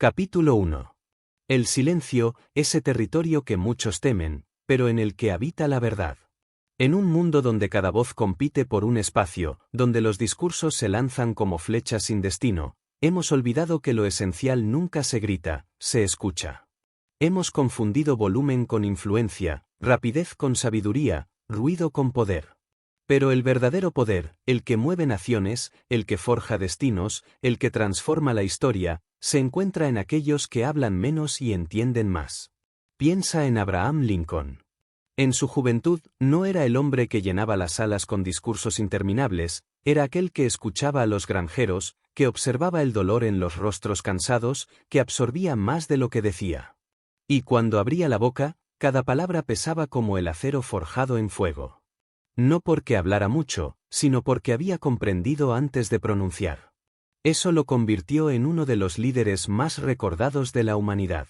Capítulo 1. El silencio, ese territorio que muchos temen, pero en el que habita la verdad. En un mundo donde cada voz compite por un espacio, donde los discursos se lanzan como flechas sin destino, hemos olvidado que lo esencial nunca se grita, se escucha. Hemos confundido volumen con influencia, rapidez con sabiduría, ruido con poder. Pero el verdadero poder, el que mueve naciones, el que forja destinos, el que transforma la historia, se encuentra en aquellos que hablan menos y entienden más. Piensa en Abraham Lincoln. En su juventud, no era el hombre que llenaba las salas con discursos interminables, era aquel que escuchaba a los granjeros, que observaba el dolor en los rostros cansados, que absorbía más de lo que decía. Y cuando abría la boca, cada palabra pesaba como el acero forjado en fuego. No porque hablara mucho, sino porque había comprendido antes de pronunciar. Eso lo convirtió en uno de los líderes más recordados de la humanidad.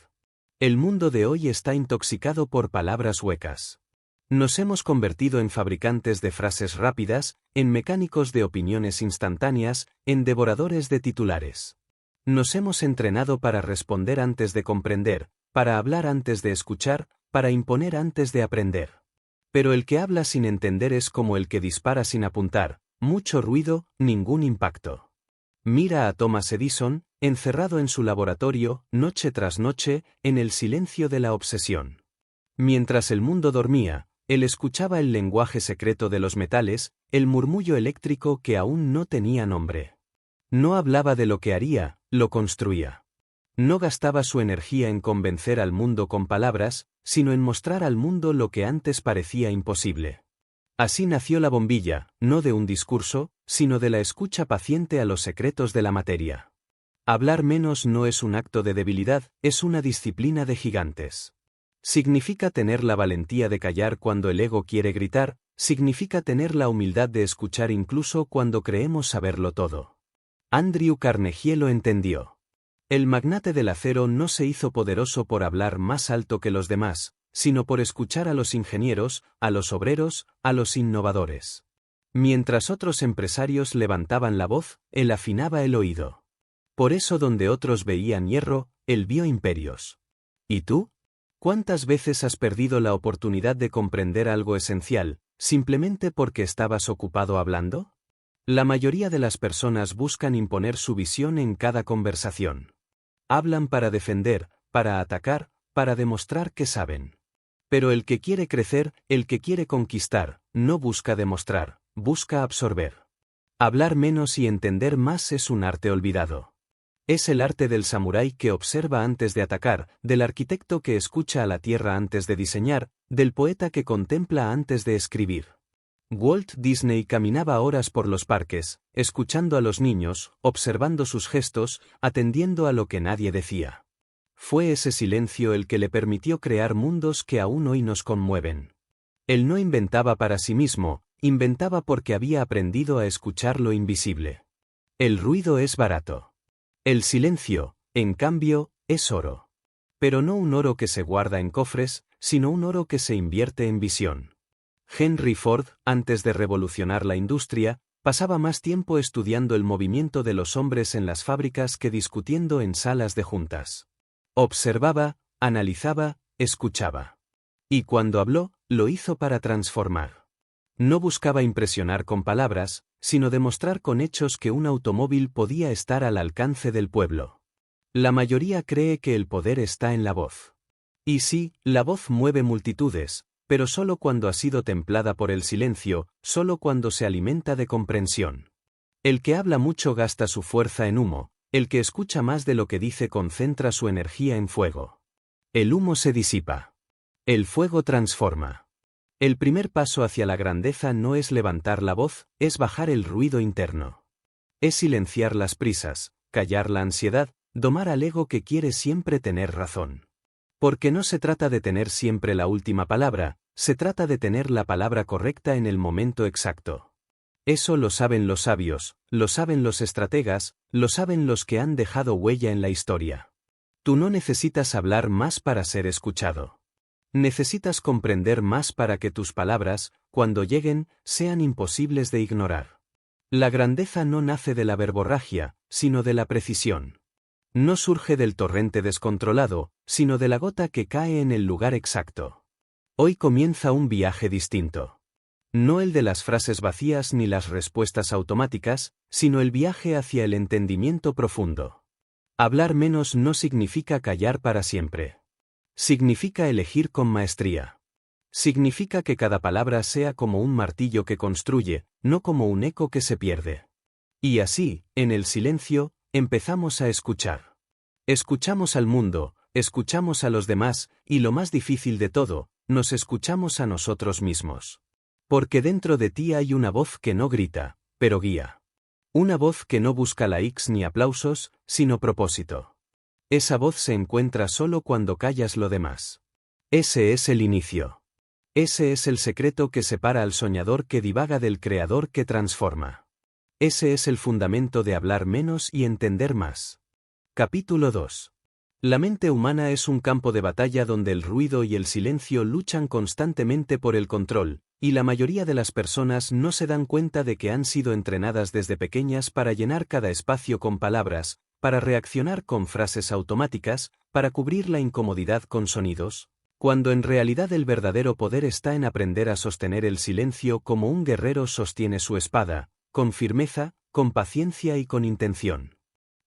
El mundo de hoy está intoxicado por palabras huecas. Nos hemos convertido en fabricantes de frases rápidas, en mecánicos de opiniones instantáneas, en devoradores de titulares. Nos hemos entrenado para responder antes de comprender, para hablar antes de escuchar, para imponer antes de aprender. Pero el que habla sin entender es como el que dispara sin apuntar, mucho ruido, ningún impacto. Mira a Thomas Edison, encerrado en su laboratorio, noche tras noche, en el silencio de la obsesión. Mientras el mundo dormía, él escuchaba el lenguaje secreto de los metales, el murmullo eléctrico que aún no tenía nombre. No hablaba de lo que haría, lo construía. No gastaba su energía en convencer al mundo con palabras, sino en mostrar al mundo lo que antes parecía imposible. Así nació la bombilla, no de un discurso, sino de la escucha paciente a los secretos de la materia. Hablar menos no es un acto de debilidad, es una disciplina de gigantes. Significa tener la valentía de callar cuando el ego quiere gritar, significa tener la humildad de escuchar incluso cuando creemos saberlo todo. Andrew Carnegie lo entendió. El magnate del acero no se hizo poderoso por hablar más alto que los demás, sino por escuchar a los ingenieros, a los obreros, a los innovadores. Mientras otros empresarios levantaban la voz, él afinaba el oído. Por eso donde otros veían hierro, él vio imperios. ¿Y tú? ¿Cuántas veces has perdido la oportunidad de comprender algo esencial, simplemente porque estabas ocupado hablando? La mayoría de las personas buscan imponer su visión en cada conversación. Hablan para defender, para atacar, para demostrar que saben. Pero el que quiere crecer, el que quiere conquistar, no busca demostrar, busca absorber. Hablar menos y entender más es un arte olvidado. Es el arte del samurái que observa antes de atacar, del arquitecto que escucha a la tierra antes de diseñar, del poeta que contempla antes de escribir. Walt Disney caminaba horas por los parques, escuchando a los niños, observando sus gestos, atendiendo a lo que nadie decía. Fue ese silencio el que le permitió crear mundos que aún hoy nos conmueven. Él no inventaba para sí mismo, inventaba porque había aprendido a escuchar lo invisible. El ruido es barato. El silencio, en cambio, es oro. Pero no un oro que se guarda en cofres, sino un oro que se invierte en visión. Henry Ford, antes de revolucionar la industria, pasaba más tiempo estudiando el movimiento de los hombres en las fábricas que discutiendo en salas de juntas. Observaba, analizaba, escuchaba. Y cuando habló, lo hizo para transformar. No buscaba impresionar con palabras, sino demostrar con hechos que un automóvil podía estar al alcance del pueblo. La mayoría cree que el poder está en la voz. Y sí, la voz mueve multitudes, pero solo cuando ha sido templada por el silencio, solo cuando se alimenta de comprensión. El que habla mucho gasta su fuerza en humo, el que escucha más de lo que dice concentra su energía en fuego. El humo se disipa. El fuego transforma. El primer paso hacia la grandeza no es levantar la voz, es bajar el ruido interno. Es silenciar las prisas, callar la ansiedad, domar al ego que quiere siempre tener razón. Porque no se trata de tener siempre la última palabra, se trata de tener la palabra correcta en el momento exacto. Eso lo saben los sabios, lo saben los estrategas, lo saben los que han dejado huella en la historia. Tú no necesitas hablar más para ser escuchado. Necesitas comprender más para que tus palabras, cuando lleguen, sean imposibles de ignorar. La grandeza no nace de la verborragia, sino de la precisión. No surge del torrente descontrolado, sino de la gota que cae en el lugar exacto. Hoy comienza un viaje distinto. No el de las frases vacías ni las respuestas automáticas, sino el viaje hacia el entendimiento profundo. Hablar menos no significa callar para siempre. Significa elegir con maestría. Significa que cada palabra sea como un martillo que construye, no como un eco que se pierde. Y así, en el silencio, empezamos a escuchar. Escuchamos al mundo, escuchamos a los demás, y lo más difícil de todo, nos escuchamos a nosotros mismos. Porque dentro de ti hay una voz que no grita, pero guía. Una voz que no busca likes ni aplausos, sino propósito. Esa voz se encuentra solo cuando callas lo demás. Ese es el inicio. Ese es el secreto que separa al soñador que divaga del creador que transforma. Ese es el fundamento de hablar menos y entender más. Capítulo 2. La mente humana es un campo de batalla donde el ruido y el silencio luchan constantemente por el control, y la mayoría de las personas no se dan cuenta de que han sido entrenadas desde pequeñas para llenar cada espacio con palabras, para reaccionar con frases automáticas, para cubrir la incomodidad con sonidos, cuando en realidad el verdadero poder está en aprender a sostener el silencio como un guerrero sostiene su espada, con firmeza, con paciencia y con intención.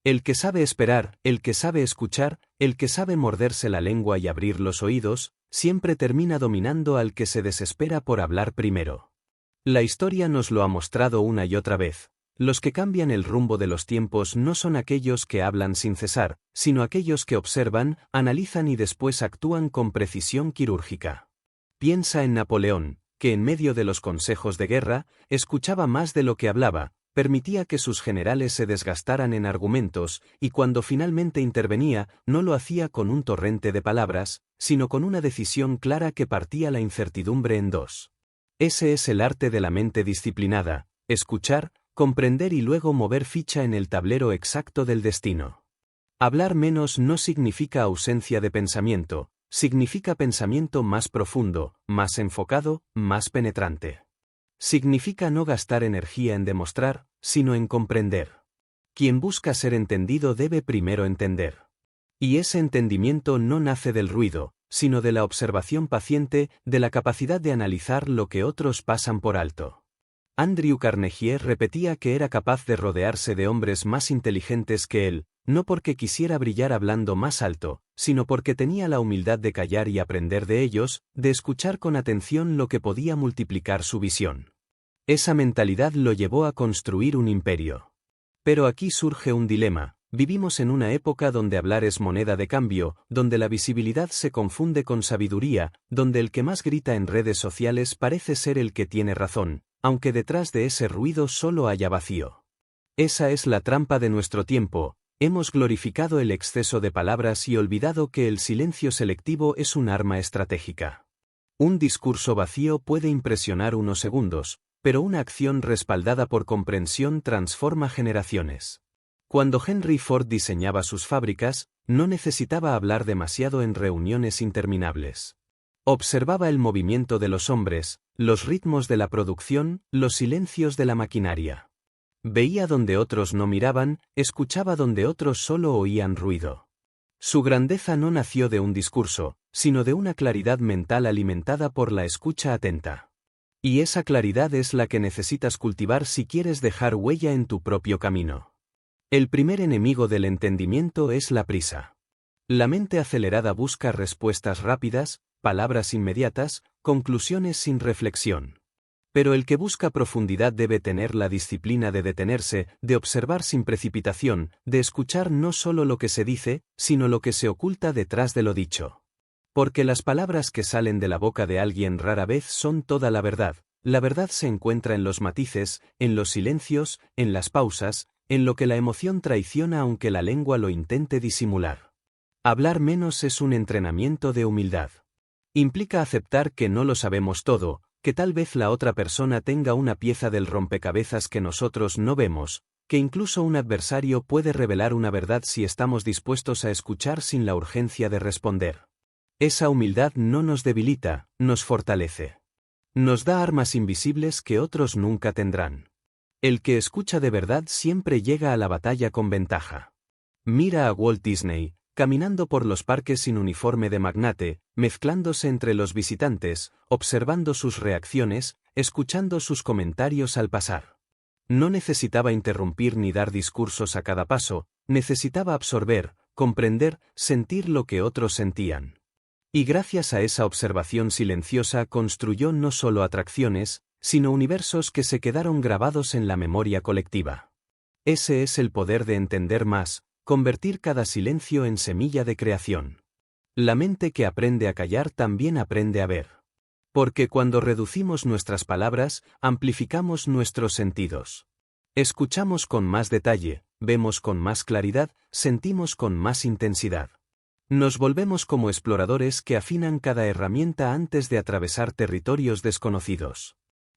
El que sabe esperar, el que sabe escuchar, el que sabe morderse la lengua y abrir los oídos, siempre termina dominando al que se desespera por hablar primero. La historia nos lo ha mostrado una y otra vez. Los que cambian el rumbo de los tiempos no son aquellos que hablan sin cesar, sino aquellos que observan, analizan y después actúan con precisión quirúrgica. Piensa en Napoleón, que en medio de los consejos de guerra, escuchaba más de lo que hablaba, permitía que sus generales se desgastaran en argumentos, y cuando finalmente intervenía, no lo hacía con un torrente de palabras, sino con una decisión clara que partía la incertidumbre en dos. Ese es el arte de la mente disciplinada: escuchar, comprender y luego mover ficha en el tablero exacto del destino. Hablar menos no significa ausencia de pensamiento, significa pensamiento más profundo, más enfocado, más penetrante. Significa no gastar energía en demostrar, sino en comprender. Quien busca ser entendido debe primero entender. Y ese entendimiento no nace del ruido, sino de la observación paciente, de la capacidad de analizar lo que otros pasan por alto. Andrew Carnegie repetía que era capaz de rodearse de hombres más inteligentes que él, no porque quisiera brillar hablando más alto, sino porque tenía la humildad de callar y aprender de ellos, de escuchar con atención lo que podía multiplicar su visión. Esa mentalidad lo llevó a construir un imperio. Pero aquí surge un dilema: vivimos en una época donde hablar es moneda de cambio, donde la visibilidad se confunde con sabiduría, donde el que más grita en redes sociales parece ser el que tiene razón, aunque detrás de ese ruido solo haya vacío. Esa es la trampa de nuestro tiempo: hemos glorificado el exceso de palabras y olvidado que el silencio selectivo es un arma estratégica. Un discurso vacío puede impresionar unos segundos, pero una acción respaldada por comprensión transforma generaciones. Cuando Henry Ford diseñaba sus fábricas, no necesitaba hablar demasiado en reuniones interminables. Observaba el movimiento de los hombres, los ritmos de la producción, los silencios de la maquinaria. Veía donde otros no miraban, escuchaba donde otros solo oían ruido. Su grandeza no nació de un discurso, sino de una claridad mental alimentada por la escucha atenta. Y esa claridad es la que necesitas cultivar si quieres dejar huella en tu propio camino. El primer enemigo del entendimiento es la prisa. La mente acelerada busca respuestas rápidas, palabras inmediatas, conclusiones sin reflexión. Pero el que busca profundidad debe tener la disciplina de detenerse, de observar sin precipitación, de escuchar no solo lo que se dice, sino lo que se oculta detrás de lo dicho. Porque las palabras que salen de la boca de alguien rara vez son toda la verdad se encuentra en los matices, en los silencios, en las pausas, en lo que la emoción traiciona aunque la lengua lo intente disimular. Hablar menos es un entrenamiento de humildad. Implica aceptar que no lo sabemos todo, que tal vez la otra persona tenga una pieza del rompecabezas que nosotros no vemos, que incluso un adversario puede revelar una verdad si estamos dispuestos a escuchar sin la urgencia de responder. Esa humildad no nos debilita, nos fortalece. Nos da armas invisibles que otros nunca tendrán. El que escucha de verdad siempre llega a la batalla con ventaja. Mira a Walt Disney, caminando por los parques sin uniforme de magnate, mezclándose entre los visitantes, observando sus reacciones, escuchando sus comentarios al pasar. No necesitaba interrumpir ni dar discursos a cada paso, necesitaba absorber, comprender, sentir lo que otros sentían. Y gracias a esa observación silenciosa construyó no solo atracciones, sino universos que se quedaron grabados en la memoria colectiva. Ese es el poder de entender más, convertir cada silencio en semilla de creación. La mente que aprende a callar también aprende a ver. Porque cuando reducimos nuestras palabras, amplificamos nuestros sentidos. Escuchamos con más detalle, vemos con más claridad, sentimos con más intensidad. Nos volvemos como exploradores que afinan cada herramienta antes de atravesar territorios desconocidos.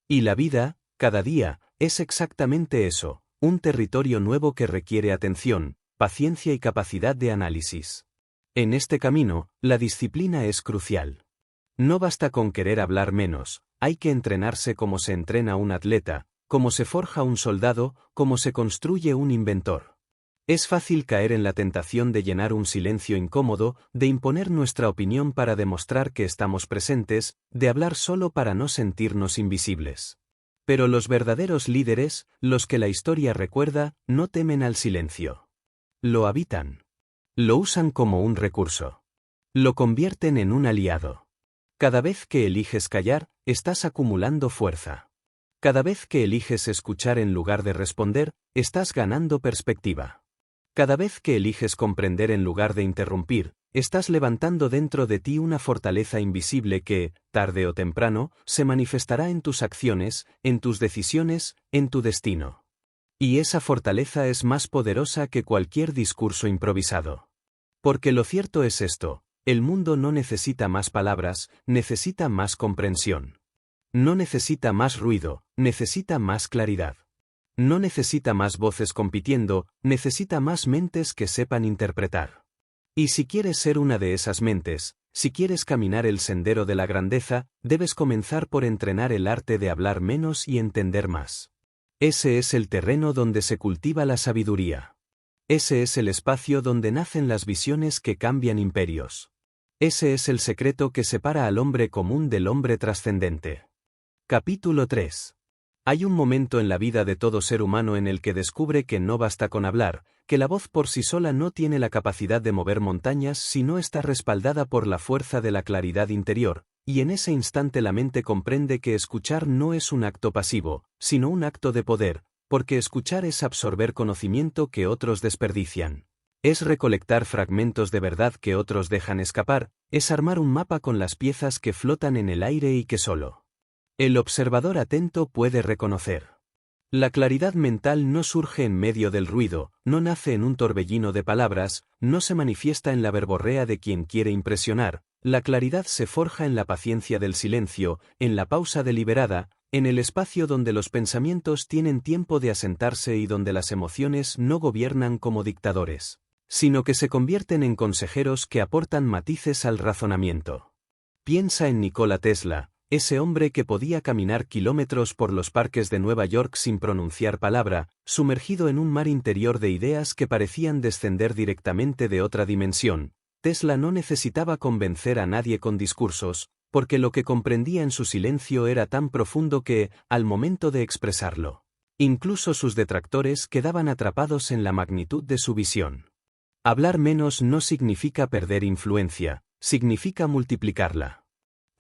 Y la vida, cada día, es exactamente eso, un territorio nuevo que requiere atención, paciencia y capacidad de análisis. En este camino, la disciplina es crucial. No basta con querer hablar menos, hay que entrenarse como se entrena un atleta, como se forja un soldado, como se construye un inventor. Es fácil caer en la tentación de llenar un silencio incómodo, de imponer nuestra opinión para demostrar que estamos presentes, de hablar solo para no sentirnos invisibles. Pero los verdaderos líderes, los que la historia recuerda, no temen al silencio. Lo habitan. Lo usan como un recurso. Lo convierten en un aliado. Cada vez que eliges callar, estás acumulando fuerza. Cada vez que eliges escuchar en lugar de responder, estás ganando perspectiva. Cada vez que eliges comprender en lugar de interrumpir, estás levantando dentro de ti una fortaleza invisible que, tarde o temprano, se manifestará en tus acciones, en tus decisiones, en tu destino. Y esa fortaleza es más poderosa que cualquier discurso improvisado. Porque lo cierto es esto, el mundo no necesita más palabras, necesita más comprensión. No necesita más ruido, necesita más claridad. No necesita más voces compitiendo, necesita más mentes que sepan interpretar. Y si quieres ser una de esas mentes, si quieres caminar el sendero de la grandeza, debes comenzar por entrenar el arte de hablar menos y entender más. Ese es el terreno donde se cultiva la sabiduría. Ese es el espacio donde nacen las visiones que cambian imperios. Ese es el secreto que separa al hombre común del hombre trascendente. Capítulo 3. Hay un momento en la vida de todo ser humano en el que descubre que no basta con hablar, que la voz por sí sola no tiene la capacidad de mover montañas si no está respaldada por la fuerza de la claridad interior, y en ese instante la mente comprende que escuchar no es un acto pasivo, sino un acto de poder, porque escuchar es absorber conocimiento que otros desperdician. Es recolectar fragmentos de verdad que otros dejan escapar, es armar un mapa con las piezas que flotan en el aire y que solo el observador atento puede reconocer. La claridad mental no surge en medio del ruido, no nace en un torbellino de palabras, no se manifiesta en la verborrea de quien quiere impresionar, la claridad se forja en la paciencia del silencio, en la pausa deliberada, en el espacio donde los pensamientos tienen tiempo de asentarse y donde las emociones no gobiernan como dictadores, sino que se convierten en consejeros que aportan matices al razonamiento. Piensa en Nikola Tesla, ese hombre que podía caminar kilómetros por los parques de Nueva York sin pronunciar palabra, sumergido en un mar interior de ideas que parecían descender directamente de otra dimensión. Tesla no necesitaba convencer a nadie con discursos, porque lo que comprendía en su silencio era tan profundo que, al momento de expresarlo, incluso sus detractores quedaban atrapados en la magnitud de su visión. Hablar menos no significa perder influencia, significa multiplicarla.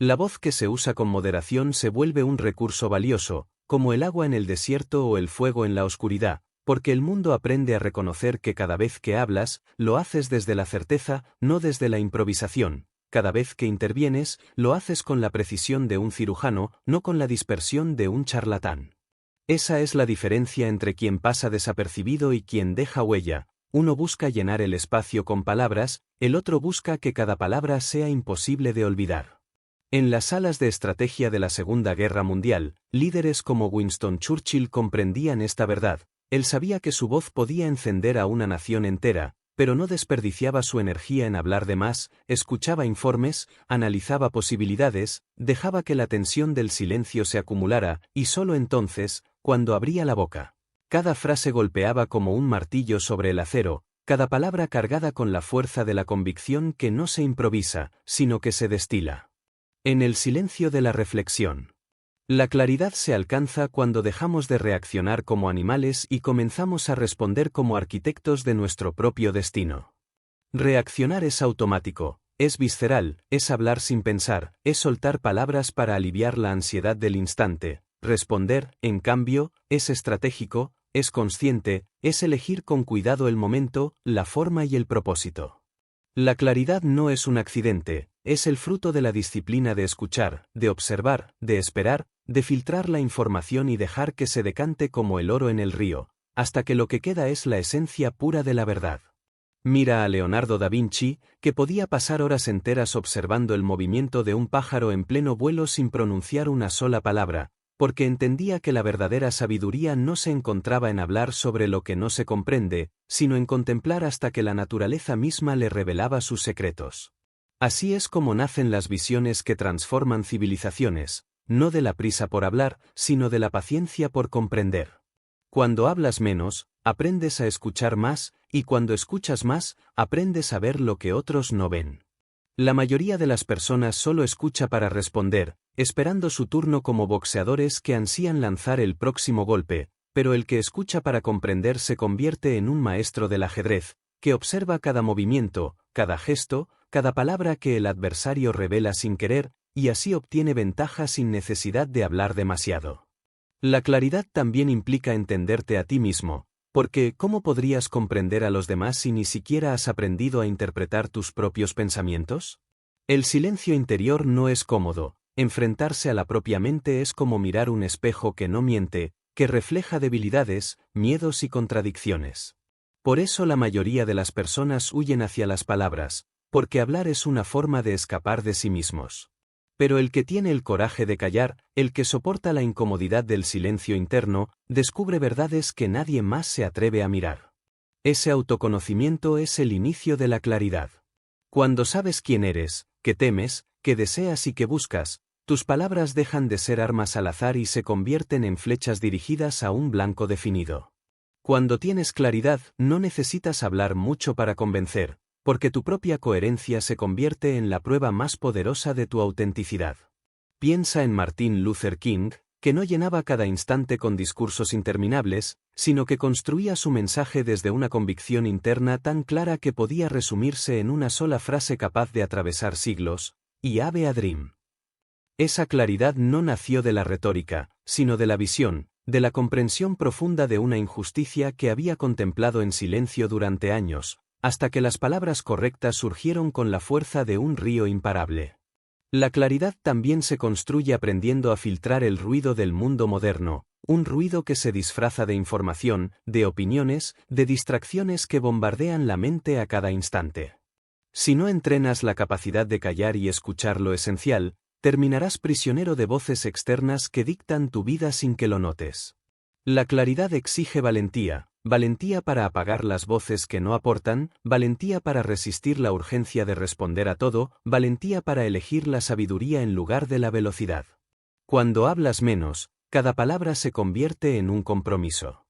La voz que se usa con moderación se vuelve un recurso valioso, como el agua en el desierto o el fuego en la oscuridad, porque el mundo aprende a reconocer que cada vez que hablas, lo haces desde la certeza, no desde la improvisación. Cada vez que intervienes, lo haces con la precisión de un cirujano, no con la dispersión de un charlatán. Esa es la diferencia entre quien pasa desapercibido y quien deja huella. Uno busca llenar el espacio con palabras, el otro busca que cada palabra sea imposible de olvidar. En las salas de estrategia de la Segunda Guerra Mundial, líderes como Winston Churchill comprendían esta verdad. Él sabía que su voz podía encender a una nación entera, pero no desperdiciaba su energía en hablar de más, escuchaba informes, analizaba posibilidades, dejaba que la tensión del silencio se acumulara, y solo entonces, cuando abría la boca, cada frase golpeaba como un martillo sobre el acero, cada palabra cargada con la fuerza de la convicción que no se improvisa, sino que se destila. En el silencio de la reflexión. La claridad se alcanza cuando dejamos de reaccionar como animales y comenzamos a responder como arquitectos de nuestro propio destino. Reaccionar es automático, es visceral, es hablar sin pensar, es soltar palabras para aliviar la ansiedad del instante. Responder, en cambio, es estratégico, es consciente, es elegir con cuidado el momento, la forma y el propósito. La claridad no es un accidente, es el fruto de la disciplina de escuchar, de observar, de esperar, de filtrar la información y dejar que se decante como el oro en el río, hasta que lo que queda es la esencia pura de la verdad. Mira a Leonardo da Vinci, que podía pasar horas enteras observando el movimiento de un pájaro en pleno vuelo sin pronunciar una sola palabra, porque entendía que la verdadera sabiduría no se encontraba en hablar sobre lo que no se comprende, sino en contemplar hasta que la naturaleza misma le revelaba sus secretos. Así es como nacen las visiones que transforman civilizaciones, no de la prisa por hablar, sino de la paciencia por comprender. Cuando hablas menos, aprendes a escuchar más, y cuando escuchas más, aprendes a ver lo que otros no ven. La mayoría de las personas solo escucha para responder, esperando su turno como boxeadores que ansían lanzar el próximo golpe, pero el que escucha para comprender se convierte en un maestro del ajedrez, que observa cada movimiento, cada gesto, cada palabra que el adversario revela sin querer, y así obtiene ventaja sin necesidad de hablar demasiado. La claridad también implica entenderte a ti mismo, porque ¿cómo podrías comprender a los demás si ni siquiera has aprendido a interpretar tus propios pensamientos? El silencio interior no es cómodo, enfrentarse a la propia mente es como mirar un espejo que no miente, que refleja debilidades, miedos y contradicciones. Por eso la mayoría de las personas huyen hacia las palabras, porque hablar es una forma de escapar de sí mismos. Pero el que tiene el coraje de callar, el que soporta la incomodidad del silencio interno, descubre verdades que nadie más se atreve a mirar. Ese autoconocimiento es el inicio de la claridad. Cuando sabes quién eres, qué temes, qué deseas y qué buscas, tus palabras dejan de ser armas al azar y se convierten en flechas dirigidas a un blanco definido. Cuando tienes claridad, no necesitas hablar mucho para convencer, porque tu propia coherencia se convierte en la prueba más poderosa de tu autenticidad. Piensa en Martin Luther King, que no llenaba cada instante con discursos interminables, sino que construía su mensaje desde una convicción interna tan clara que podía resumirse en una sola frase capaz de atravesar siglos: "I have a dream". Esa claridad no nació de la retórica, sino de la visión, de la comprensión profunda de una injusticia que había contemplado en silencio durante años, hasta que las palabras correctas surgieron con la fuerza de un río imparable. La claridad también se construye aprendiendo a filtrar el ruido del mundo moderno, un ruido que se disfraza de información, de opiniones, de distracciones que bombardean la mente a cada instante. Si no entrenas la capacidad de callar y escuchar lo esencial, terminarás prisionero de voces externas que dictan tu vida sin que lo notes. La claridad exige valentía. Valentía para apagar las voces que no aportan, valentía para resistir la urgencia de responder a todo, valentía para elegir la sabiduría en lugar de la velocidad. Cuando hablas menos, cada palabra se convierte en un compromiso.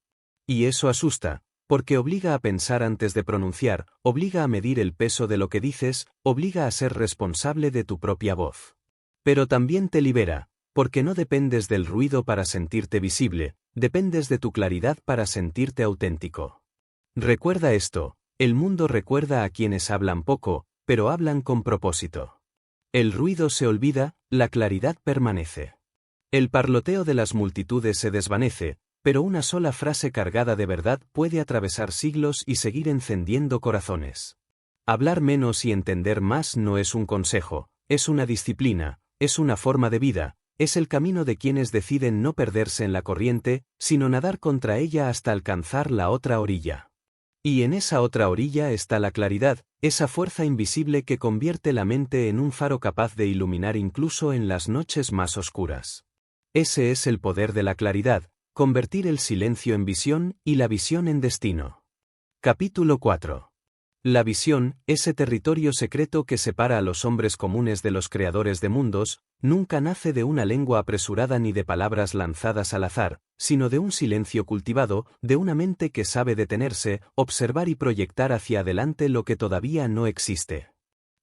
Y eso asusta, porque obliga a pensar antes de pronunciar, obliga a medir el peso de lo que dices, obliga a ser responsable de tu propia voz. Pero también te libera, porque no dependes del ruido para sentirte visible, dependes de tu claridad para sentirte auténtico. Recuerda esto, el mundo recuerda a quienes hablan poco, pero hablan con propósito. El ruido se olvida, la claridad permanece. El parloteo de las multitudes se desvanece, pero una sola frase cargada de verdad puede atravesar siglos y seguir encendiendo corazones. Hablar menos y entender más no es un consejo, es una disciplina, es una forma de vida. Es el camino de quienes deciden no perderse en la corriente, sino nadar contra ella hasta alcanzar la otra orilla. Y en esa otra orilla está la claridad, esa fuerza invisible que convierte la mente en un faro capaz de iluminar incluso en las noches más oscuras. Ese es el poder de la claridad, convertir el silencio en visión y la visión en destino. Capítulo 4. La visión, ese territorio secreto que separa a los hombres comunes de los creadores de mundos, nunca nace de una lengua apresurada ni de palabras lanzadas al azar, sino de un silencio cultivado, de una mente que sabe detenerse, observar y proyectar hacia adelante lo que todavía no existe.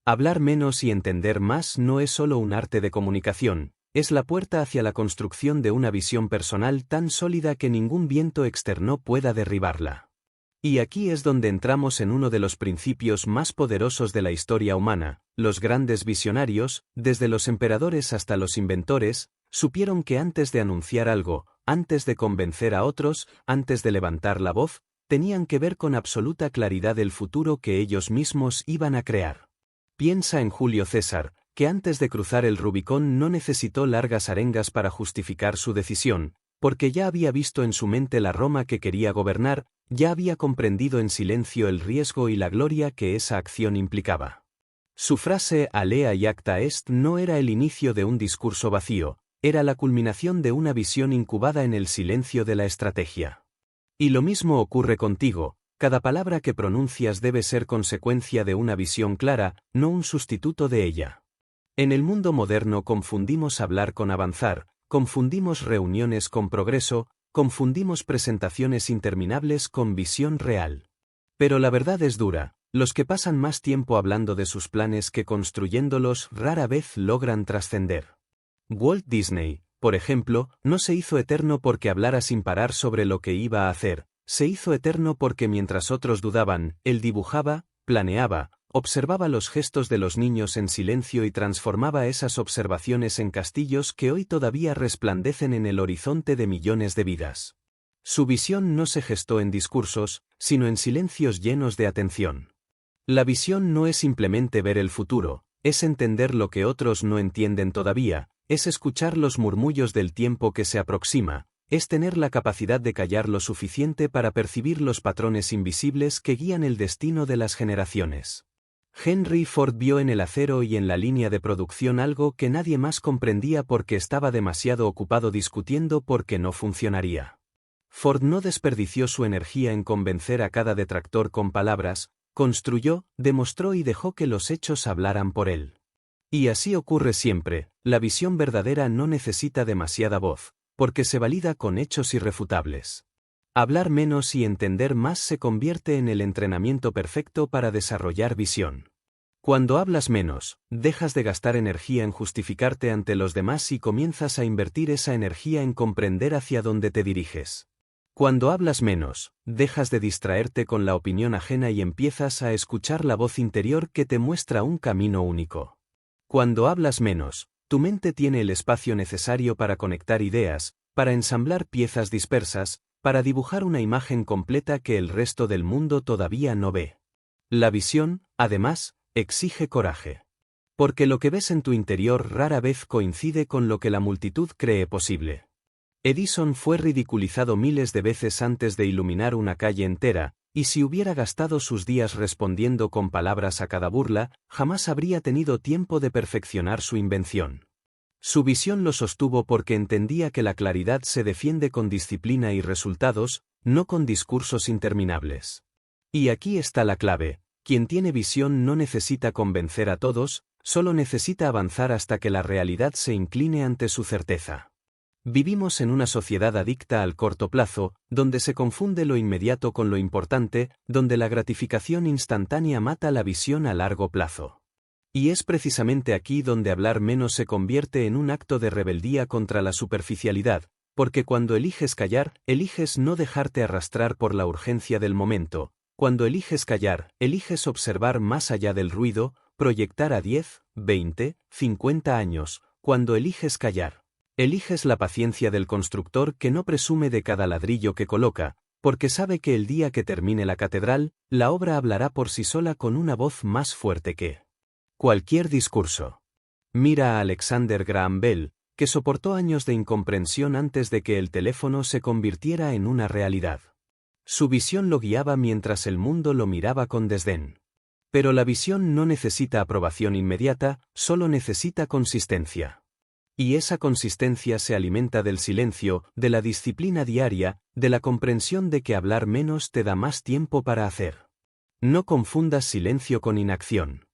Hablar menos y entender más no es solo un arte de comunicación, es la puerta hacia la construcción de una visión personal tan sólida que ningún viento externo pueda derribarla. Y aquí es donde entramos en uno de los principios más poderosos de la historia humana. Los grandes visionarios, desde los emperadores hasta los inventores, supieron que antes de anunciar algo, antes de convencer a otros, antes de levantar la voz, tenían que ver con absoluta claridad el futuro que ellos mismos iban a crear. Piensa en Julio César, que antes de cruzar el Rubicón no necesitó largas arengas para justificar su decisión, porque ya había visto en su mente la Roma que quería gobernar, ya había comprendido en silencio el riesgo y la gloria que esa acción implicaba. Su frase «Alea iacta est» no era el inicio de un discurso vacío, era la culminación de una visión incubada en el silencio de la estrategia. Y lo mismo ocurre contigo, cada palabra que pronuncias debe ser consecuencia de una visión clara, no un sustituto de ella. En el mundo moderno confundimos hablar con avanzar, confundimos reuniones con progreso, confundimos presentaciones interminables con visión real. Pero la verdad es dura, los que pasan más tiempo hablando de sus planes que construyéndolos rara vez logran trascender. Walt Disney, por ejemplo, no se hizo eterno porque hablara sin parar sobre lo que iba a hacer, se hizo eterno porque mientras otros dudaban, él dibujaba, planeaba, observaba los gestos de los niños en silencio y transformaba esas observaciones en castillos que hoy todavía resplandecen en el horizonte de millones de vidas. Su visión no se gestó en discursos, sino en silencios llenos de atención. La visión no es simplemente ver el futuro, es entender lo que otros no entienden todavía, es escuchar los murmullos del tiempo que se aproxima, es tener la capacidad de callar lo suficiente para percibir los patrones invisibles que guían el destino de las generaciones. Henry Ford vio en el acero y en la línea de producción algo que nadie más comprendía porque estaba demasiado ocupado discutiendo por qué no funcionaría. Ford no desperdició su energía en convencer a cada detractor con palabras, construyó, demostró y dejó que los hechos hablaran por él. Y así ocurre siempre, la visión verdadera no necesita demasiada voz, porque se valida con hechos irrefutables. Hablar menos y entender más se convierte en el entrenamiento perfecto para desarrollar visión. Cuando hablas menos, dejas de gastar energía en justificarte ante los demás y comienzas a invertir esa energía en comprender hacia dónde te diriges. Cuando hablas menos, dejas de distraerte con la opinión ajena y empiezas a escuchar la voz interior que te muestra un camino único. Cuando hablas menos, tu mente tiene el espacio necesario para conectar ideas, para ensamblar piezas dispersas, para dibujar una imagen completa que el resto del mundo todavía no ve. La visión, además, exige coraje. Porque lo que ves en tu interior rara vez coincide con lo que la multitud cree posible. Edison fue ridiculizado miles de veces antes de iluminar una calle entera, y si hubiera gastado sus días respondiendo con palabras a cada burla, jamás habría tenido tiempo de perfeccionar su invención. Su visión lo sostuvo porque entendía que la claridad se defiende con disciplina y resultados, no con discursos interminables. Y aquí está la clave, quien tiene visión no necesita convencer a todos, solo necesita avanzar hasta que la realidad se incline ante su certeza. Vivimos en una sociedad adicta al corto plazo, donde se confunde lo inmediato con lo importante, donde la gratificación instantánea mata la visión a largo plazo. Y es precisamente aquí donde hablar menos se convierte en un acto de rebeldía contra la superficialidad, porque cuando eliges callar, eliges no dejarte arrastrar por la urgencia del momento, cuando eliges callar, eliges observar más allá del ruido, proyectar a 10, 20, 50 años, cuando eliges callar. Eliges la paciencia del constructor que no presume de cada ladrillo que coloca, porque sabe que el día que termine la catedral, la obra hablará por sí sola con una voz más fuerte que cualquier discurso. Mira a Alexander Graham Bell, que soportó años de incomprensión antes de que el teléfono se convirtiera en una realidad. Su visión lo guiaba mientras el mundo lo miraba con desdén. Pero la visión no necesita aprobación inmediata, solo necesita consistencia. Y esa consistencia se alimenta del silencio, de la disciplina diaria, de la comprensión de que hablar menos te da más tiempo para hacer. No confundas silencio con inacción.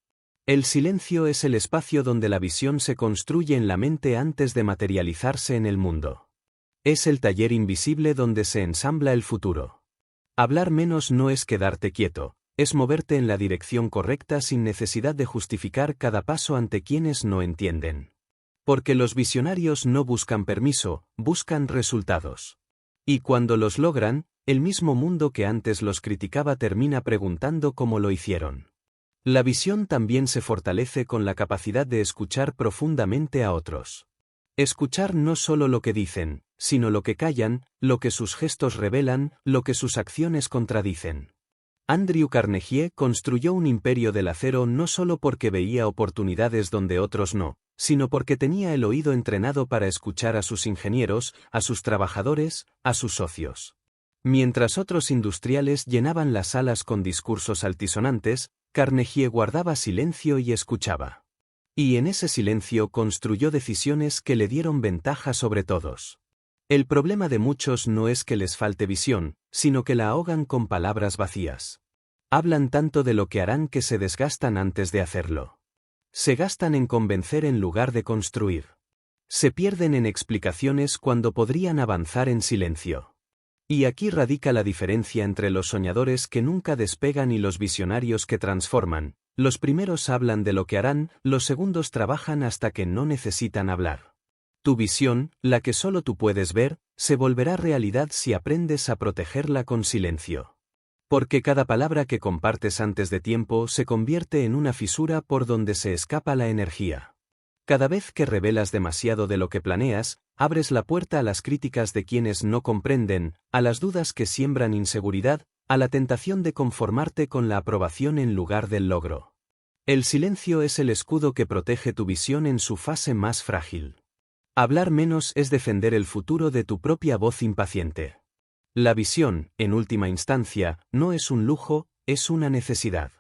El silencio es el espacio donde la visión se construye en la mente antes de materializarse en el mundo. Es el taller invisible donde se ensambla el futuro. Hablar menos no es quedarte quieto, es moverte en la dirección correcta sin necesidad de justificar cada paso ante quienes no entienden. Porque los visionarios no buscan permiso, buscan resultados. Y cuando los logran, el mismo mundo que antes los criticaba termina preguntando cómo lo hicieron. La visión también se fortalece con la capacidad de escuchar profundamente a otros. Escuchar no solo lo que dicen, sino lo que callan, lo que sus gestos revelan, lo que sus acciones contradicen. Andrew Carnegie construyó un imperio del acero no solo porque veía oportunidades donde otros no, sino porque tenía el oído entrenado para escuchar a sus ingenieros, a sus trabajadores, a sus socios. Mientras otros industriales llenaban las salas con discursos altisonantes, Carnegie guardaba silencio y escuchaba. Y en ese silencio construyó decisiones que le dieron ventaja sobre todos. El problema de muchos no es que les falte visión, sino que la ahogan con palabras vacías. Hablan tanto de lo que harán que se desgastan antes de hacerlo. Se gastan en convencer en lugar de construir. Se pierden en explicaciones cuando podrían avanzar en silencio. Y aquí radica la diferencia entre los soñadores que nunca despegan y los visionarios que transforman. Los primeros hablan de lo que harán, los segundos trabajan hasta que no necesitan hablar. Tu visión, la que solo tú puedes ver, se volverá realidad si aprendes a protegerla con silencio. Porque cada palabra que compartes antes de tiempo se convierte en una fisura por donde se escapa la energía. Cada vez que revelas demasiado de lo que planeas, abres la puerta a las críticas de quienes no comprenden, a las dudas que siembran inseguridad, a la tentación de conformarte con la aprobación en lugar del logro. El silencio es el escudo que protege tu visión en su fase más frágil. Hablar menos es defender el futuro de tu propia voz impaciente. La visión, en última instancia, no es un lujo, es una necesidad.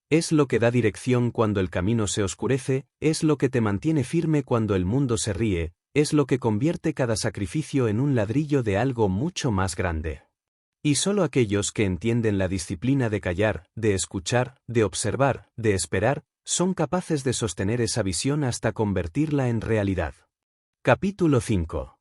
Es lo que da dirección cuando el camino se oscurece, es lo que te mantiene firme cuando el mundo se ríe, es lo que convierte cada sacrificio en un ladrillo de algo mucho más grande. Y solo aquellos que entienden la disciplina de callar, de escuchar, de observar, de esperar, son capaces de sostener esa visión hasta convertirla en realidad. Capítulo 5.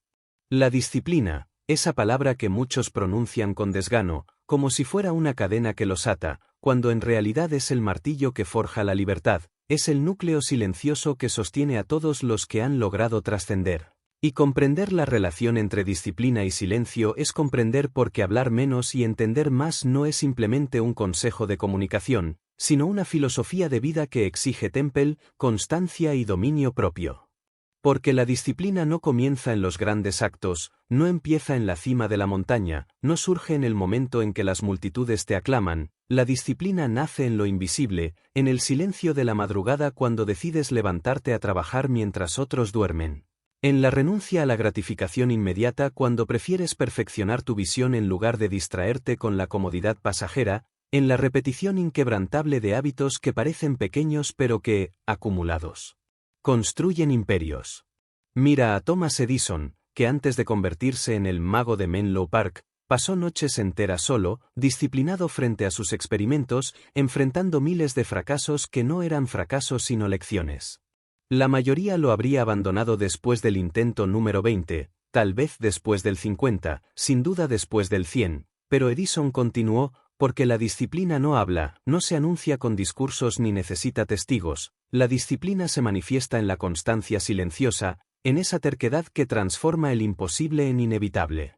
La disciplina, esa palabra que muchos pronuncian con desgano, como si fuera una cadena que los ata, cuando en realidad es el martillo que forja la libertad, es el núcleo silencioso que sostiene a todos los que han logrado trascender. Y comprender la relación entre disciplina y silencio es comprender por qué hablar menos y entender más no es simplemente un consejo de comunicación, sino una filosofía de vida que exige temple, constancia y dominio propio. Porque la disciplina no comienza en los grandes actos, no empieza en la cima de la montaña, no surge en el momento en que las multitudes te aclaman, la disciplina nace en lo invisible, en el silencio de la madrugada cuando decides levantarte a trabajar mientras otros duermen. En la renuncia a la gratificación inmediata cuando prefieres perfeccionar tu visión en lugar de distraerte con la comodidad pasajera, en la repetición inquebrantable de hábitos que parecen pequeños pero que, acumulados, construyen imperios. Mira a Thomas Edison, que antes de convertirse en el mago de Menlo Park, pasó noches enteras solo, disciplinado frente a sus experimentos, enfrentando miles de fracasos que no eran fracasos sino lecciones. La mayoría lo habría abandonado después del intento número 20, tal vez después del 50, sin duda después del 100, pero Edison continuó, porque la disciplina no habla, no se anuncia con discursos ni necesita testigos, la disciplina se manifiesta en la constancia silenciosa, en esa terquedad que transforma el imposible en inevitable.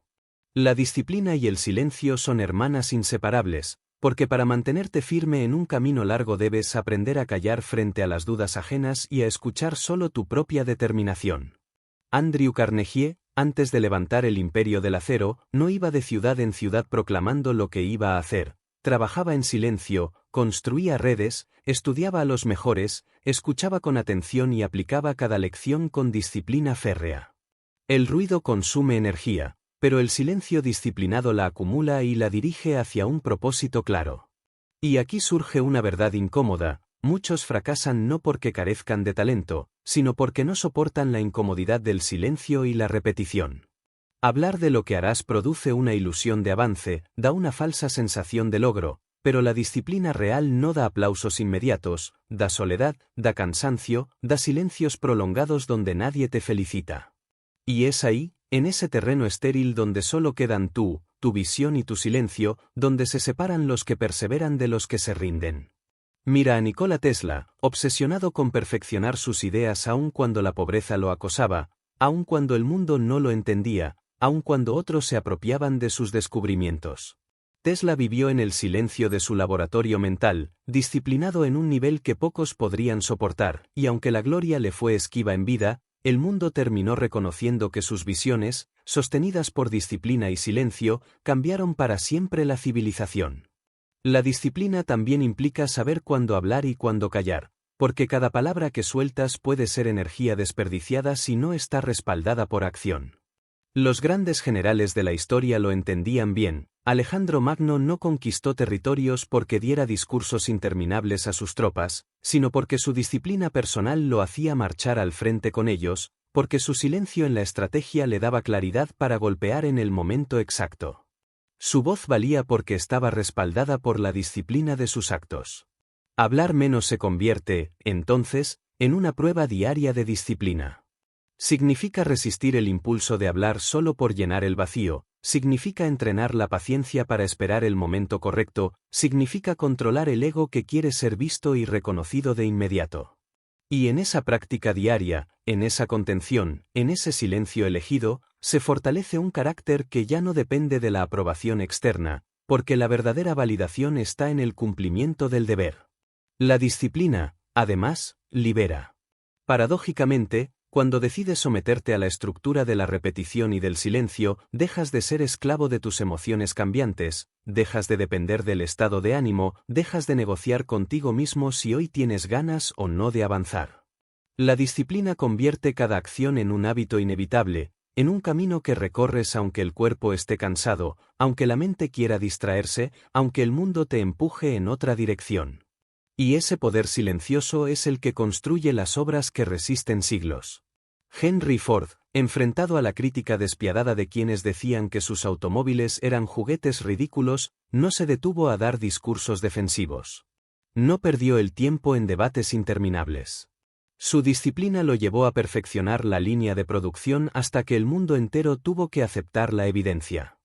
La disciplina y el silencio son hermanas inseparables, porque para mantenerte firme en un camino largo debes aprender a callar frente a las dudas ajenas y a escuchar solo tu propia determinación. Andrew Carnegie, antes de levantar el imperio del acero, no iba de ciudad en ciudad proclamando lo que iba a hacer, trabajaba en silencio, construía redes, estudiaba a los mejores, escuchaba con atención y aplicaba cada lección con disciplina férrea. El ruido consume energía, pero el silencio disciplinado la acumula y la dirige hacia un propósito claro. Y aquí surge una verdad incómoda: muchos fracasan no porque carezcan de talento, sino porque no soportan la incomodidad del silencio y la repetición. Hablar de lo que harás produce una ilusión de avance, da una falsa sensación de logro, pero la disciplina real no da aplausos inmediatos, da soledad, da cansancio, da silencios prolongados donde nadie te felicita. Y es ahí, en ese terreno estéril donde solo quedan tú, tu visión y tu silencio, donde se separan los que perseveran de los que se rinden. Mira a Nikola Tesla, obsesionado con perfeccionar sus ideas aun cuando la pobreza lo acosaba, aun cuando el mundo no lo entendía, aun cuando otros se apropiaban de sus descubrimientos. Tesla vivió en el silencio de su laboratorio mental, disciplinado en un nivel que pocos podrían soportar, y aunque la gloria le fue esquiva en vida, el mundo terminó reconociendo que sus visiones, sostenidas por disciplina y silencio, cambiaron para siempre la civilización. La disciplina también implica saber cuándo hablar y cuándo callar, porque cada palabra que sueltas puede ser energía desperdiciada si no está respaldada por acción. Los grandes generales de la historia lo entendían bien. Alejandro Magno no conquistó territorios porque diera discursos interminables a sus tropas, sino porque su disciplina personal lo hacía marchar al frente con ellos, porque su silencio en la estrategia le daba claridad para golpear en el momento exacto. Su voz valía porque estaba respaldada por la disciplina de sus actos. Hablar menos se convierte, entonces, en una prueba diaria de disciplina. Significa resistir el impulso de hablar solo por llenar el vacío, significa entrenar la paciencia para esperar el momento correcto, significa controlar el ego que quiere ser visto y reconocido de inmediato. Y en esa práctica diaria, en esa contención, en ese silencio elegido, se fortalece un carácter que ya no depende de la aprobación externa, porque la verdadera validación está en el cumplimiento del deber. La disciplina, además, libera. Paradójicamente, cuando decides someterte a la estructura de la repetición y del silencio, dejas de ser esclavo de tus emociones cambiantes, dejas de depender del estado de ánimo, dejas de negociar contigo mismo si hoy tienes ganas o no de avanzar. La disciplina convierte cada acción en un hábito inevitable, en un camino que recorres aunque el cuerpo esté cansado, aunque la mente quiera distraerse, aunque el mundo te empuje en otra dirección. Y ese poder silencioso es el que construye las obras que resisten siglos. Henry Ford, enfrentado a la crítica despiadada de quienes decían que sus automóviles eran juguetes ridículos, no se detuvo a dar discursos defensivos. No perdió el tiempo en debates interminables. Su disciplina lo llevó a perfeccionar la línea de producción hasta que el mundo entero tuvo que aceptar la evidencia.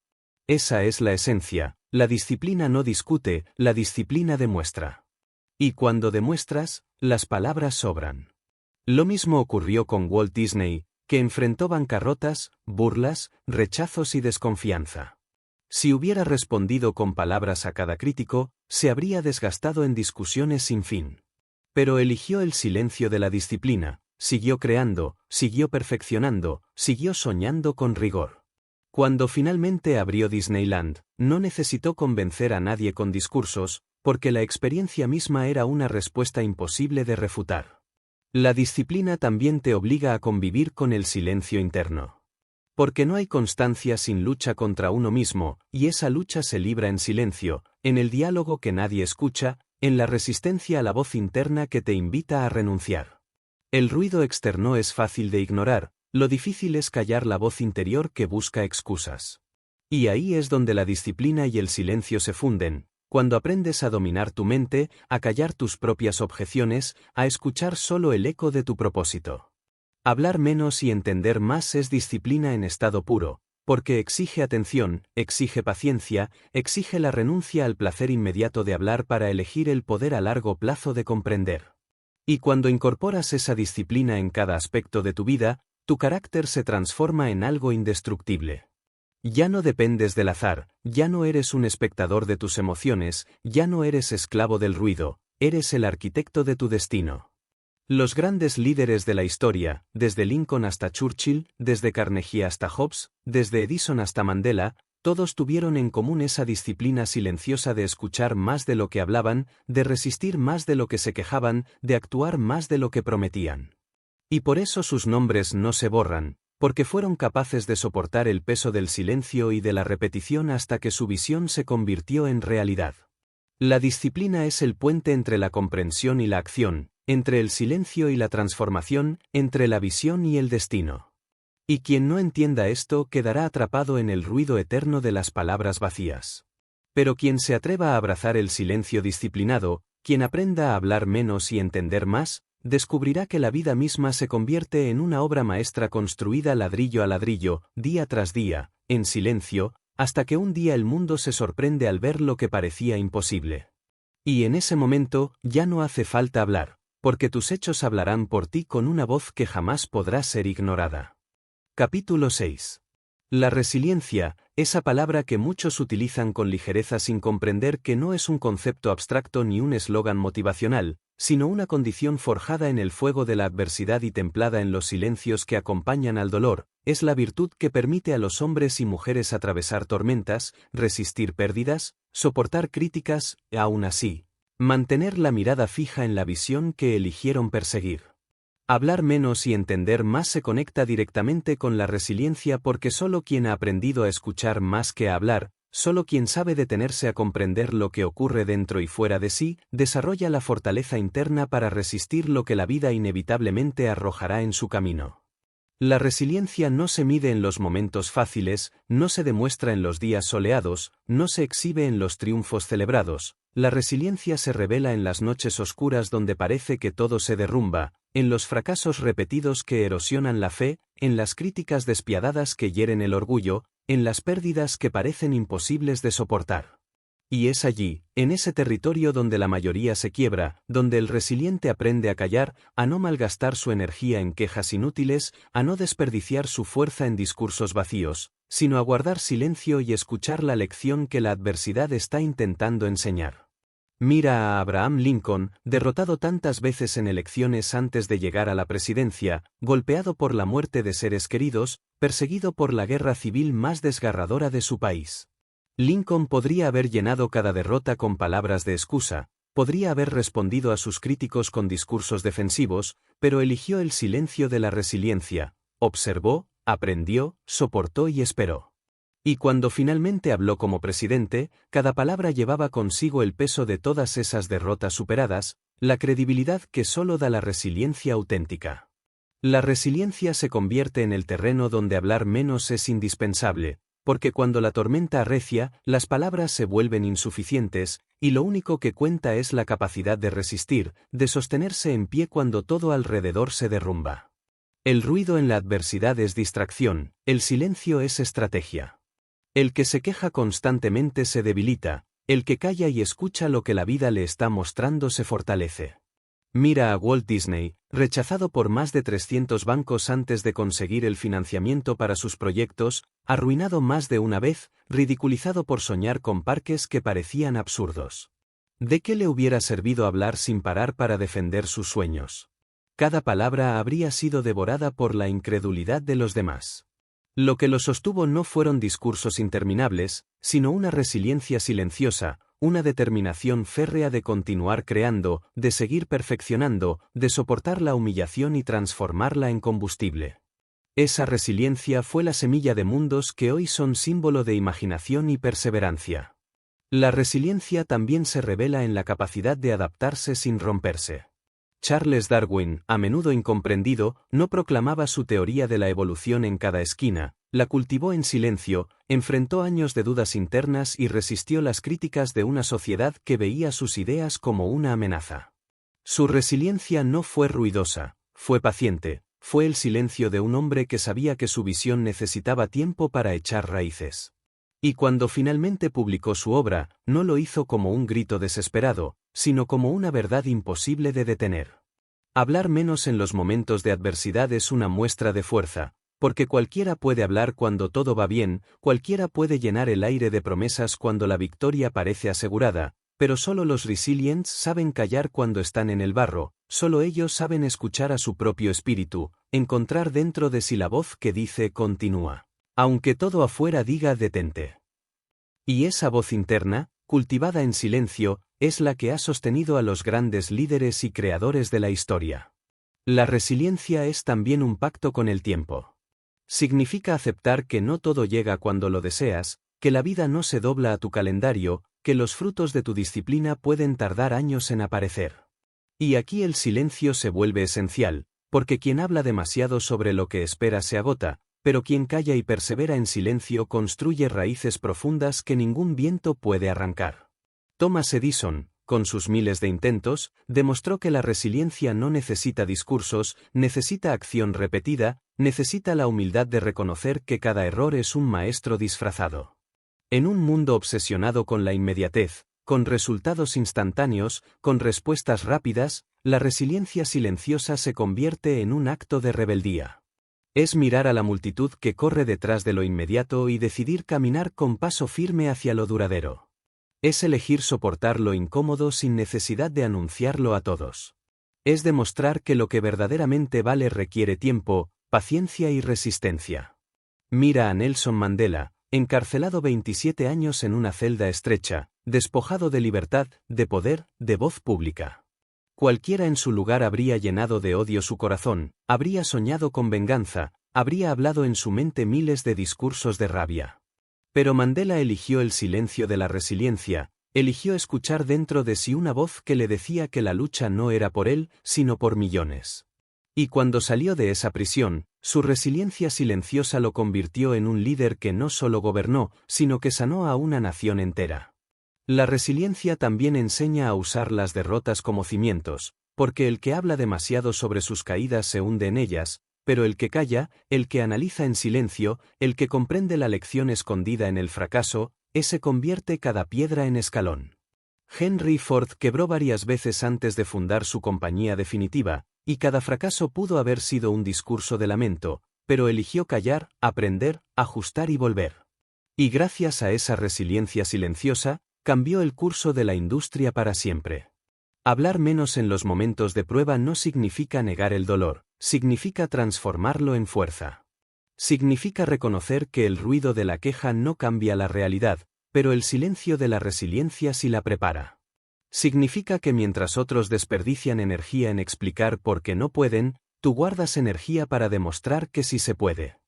Esa es la esencia, la disciplina no discute, la disciplina demuestra. Y cuando demuestras, las palabras sobran. Lo mismo ocurrió con Walt Disney, que enfrentó bancarrotas, burlas, rechazos y desconfianza. Si hubiera respondido con palabras a cada crítico, se habría desgastado en discusiones sin fin. Pero eligió el silencio de la disciplina, siguió creando, siguió perfeccionando, siguió soñando con rigor. Cuando finalmente abrió Disneyland, no necesitó convencer a nadie con discursos, porque la experiencia misma era una respuesta imposible de refutar. La disciplina también te obliga a convivir con el silencio interno. Porque no hay constancia sin lucha contra uno mismo, y esa lucha se libra en silencio, en el diálogo que nadie escucha, en la resistencia a la voz interna que te invita a renunciar. El ruido externo es fácil de ignorar, lo difícil es callar la voz interior que busca excusas. Y ahí es donde la disciplina y el silencio se funden. Cuando aprendes a dominar tu mente, a callar tus propias objeciones, a escuchar solo el eco de tu propósito. Hablar menos y entender más es disciplina en estado puro, porque exige atención, exige paciencia, exige la renuncia al placer inmediato de hablar para elegir el poder a largo plazo de comprender. Y cuando incorporas esa disciplina en cada aspecto de tu vida, tu carácter se transforma en algo indestructible. Ya no dependes del azar, ya no eres un espectador de tus emociones, ya no eres esclavo del ruido, eres el arquitecto de tu destino. Los grandes líderes de la historia, desde Lincoln hasta Churchill, desde Carnegie hasta Hobbes, desde Edison hasta Mandela, todos tuvieron en común esa disciplina silenciosa de escuchar más de lo que hablaban, de resistir más de lo que se quejaban, de actuar más de lo que prometían. Y por eso sus nombres no se borran, porque fueron capaces de soportar el peso del silencio y de la repetición hasta que su visión se convirtió en realidad. La disciplina es el puente entre la comprensión y la acción, entre el silencio y la transformación, entre la visión y el destino. Y quien no entienda esto quedará atrapado en el ruido eterno de las palabras vacías. Pero quien se atreva a abrazar el silencio disciplinado, quien aprenda a hablar menos y entender más, descubrirá que la vida misma se convierte en una obra maestra construida ladrillo a ladrillo, día tras día, en silencio, hasta que un día el mundo se sorprende al ver lo que parecía imposible. Y en ese momento, ya no hace falta hablar, porque tus hechos hablarán por ti con una voz que jamás podrá ser ignorada. Capítulo 6. La resiliencia, esa palabra que muchos utilizan con ligereza sin comprender que no es un concepto abstracto ni un eslogan motivacional, sino una condición forjada en el fuego de la adversidad y templada en los silencios que acompañan al dolor, es la virtud que permite a los hombres y mujeres atravesar tormentas, resistir pérdidas, soportar críticas, y aún así, mantener la mirada fija en la visión que eligieron perseguir. Hablar menos y entender más se conecta directamente con la resiliencia porque solo quien ha aprendido a escuchar más que a hablar, solo quien sabe detenerse a comprender lo que ocurre dentro y fuera de sí, desarrolla la fortaleza interna para resistir lo que la vida inevitablemente arrojará en su camino. La resiliencia no se mide en los momentos fáciles, no se demuestra en los días soleados, no se exhibe en los triunfos celebrados. La resiliencia se revela en las noches oscuras donde parece que todo se derrumba, en los fracasos repetidos que erosionan la fe, en las críticas despiadadas que hieren el orgullo, en las pérdidas que parecen imposibles de soportar. Y es allí, en ese territorio donde la mayoría se quiebra, donde el resiliente aprende a callar, a no malgastar su energía en quejas inútiles, a no desperdiciar su fuerza en discursos vacíos, sino a guardar silencio y escuchar la lección que la adversidad está intentando enseñar. Mira a Abraham Lincoln, derrotado tantas veces en elecciones antes de llegar a la presidencia, golpeado por la muerte de seres queridos, perseguido por la guerra civil más desgarradora de su país. Lincoln podría haber llenado cada derrota con palabras de excusa, podría haber respondido a sus críticos con discursos defensivos, pero eligió el silencio de la resiliencia, observó, aprendió, soportó y esperó. Y cuando finalmente habló como presidente, cada palabra llevaba consigo el peso de todas esas derrotas superadas, la credibilidad que solo da la resiliencia auténtica. La resiliencia se convierte en el terreno donde hablar menos es indispensable, porque cuando la tormenta arrecia, las palabras se vuelven insuficientes, y lo único que cuenta es la capacidad de resistir, de sostenerse en pie cuando todo alrededor se derrumba. El ruido en la adversidad es distracción, el silencio es estrategia. El que se queja constantemente se debilita, el que calla y escucha lo que la vida le está mostrando se fortalece. Mira a Walt Disney, rechazado por más de 300 bancos antes de conseguir el financiamiento para sus proyectos, arruinado más de una vez, ridiculizado por soñar con parques que parecían absurdos. ¿De qué le hubiera servido hablar sin parar para defender sus sueños? Cada palabra habría sido devorada por la incredulidad de los demás. Lo que lo sostuvo no fueron discursos interminables, sino una resiliencia silenciosa, una determinación férrea de continuar creando, de seguir perfeccionando, de soportar la humillación y transformarla en combustible. Esa resiliencia fue la semilla de mundos que hoy son símbolo de imaginación y perseverancia. La resiliencia también se revela en la capacidad de adaptarse sin romperse. Charles Darwin, a menudo incomprendido, no proclamaba su teoría de la evolución en cada esquina, la cultivó en silencio, enfrentó años de dudas internas y resistió las críticas de una sociedad que veía sus ideas como una amenaza. Su resiliencia no fue ruidosa, fue paciente, fue el silencio de un hombre que sabía que su visión necesitaba tiempo para echar raíces. Y cuando finalmente publicó su obra, no lo hizo como un grito desesperado, sino como una verdad imposible de detener. Hablar menos en los momentos de adversidad es una muestra de fuerza, porque cualquiera puede hablar cuando todo va bien, cualquiera puede llenar el aire de promesas cuando la victoria parece asegurada, pero solo los resilients saben callar cuando están en el barro, solo ellos saben escuchar a su propio espíritu, encontrar dentro de sí la voz que dice continúa. Aunque todo afuera diga detente. Y esa voz interna, cultivada en silencio, es la que ha sostenido a los grandes líderes y creadores de la historia. La resiliencia es también un pacto con el tiempo. Significa aceptar que no todo llega cuando lo deseas, que la vida no se dobla a tu calendario, que los frutos de tu disciplina pueden tardar años en aparecer. Y aquí el silencio se vuelve esencial, porque quien habla demasiado sobre lo que espera se agota, pero quien calla y persevera en silencio construye raíces profundas que ningún viento puede arrancar. Thomas Edison, con sus miles de intentos, demostró que la resiliencia no necesita discursos, necesita acción repetida, necesita la humildad de reconocer que cada error es un maestro disfrazado. En un mundo obsesionado con la inmediatez, con resultados instantáneos, con respuestas rápidas, la resiliencia silenciosa se convierte en un acto de rebeldía. Es mirar a la multitud que corre detrás de lo inmediato y decidir caminar con paso firme hacia lo duradero. Es elegir soportar lo incómodo sin necesidad de anunciarlo a todos. Es demostrar que lo que verdaderamente vale requiere tiempo, paciencia y resistencia. Mira a Nelson Mandela, encarcelado 27 años en una celda estrecha, despojado de libertad, de poder, de voz pública. Cualquiera en su lugar habría llenado de odio su corazón, habría soñado con venganza, habría hablado en su mente miles de discursos de rabia. Pero Mandela eligió el silencio de la resiliencia, eligió escuchar dentro de sí una voz que le decía que la lucha no era por él, sino por millones. Y cuando salió de esa prisión, su resiliencia silenciosa lo convirtió en un líder que no solo gobernó, sino que sanó a una nación entera. La resiliencia también enseña a usar las derrotas como cimientos, porque el que habla demasiado sobre sus caídas se hunde en ellas, pero el que calla, el que analiza en silencio, el que comprende la lección escondida en el fracaso, ese convierte cada piedra en escalón. Henry Ford quebró varias veces antes de fundar su compañía definitiva, y cada fracaso pudo haber sido un discurso de lamento, pero eligió callar, aprender, ajustar y volver. Y gracias a esa resiliencia silenciosa, cambió el curso de la industria para siempre. Hablar menos en los momentos de prueba no significa negar el dolor, significa transformarlo en fuerza. Significa reconocer que el ruido de la queja no cambia la realidad, pero el silencio de la resiliencia sí la prepara. Significa que mientras otros desperdician energía en explicar por qué no pueden, tú guardas energía para demostrar que sí se puede.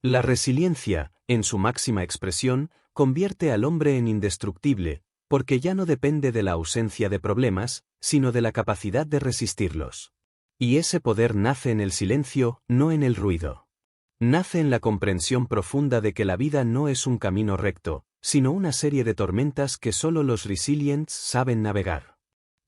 La resiliencia, en su máxima expresión, convierte al hombre en indestructible, porque ya no depende de la ausencia de problemas, sino de la capacidad de resistirlos. Y ese poder nace en el silencio, no en el ruido. Nace en la comprensión profunda de que la vida no es un camino recto, sino una serie de tormentas que solo los resilients saben navegar.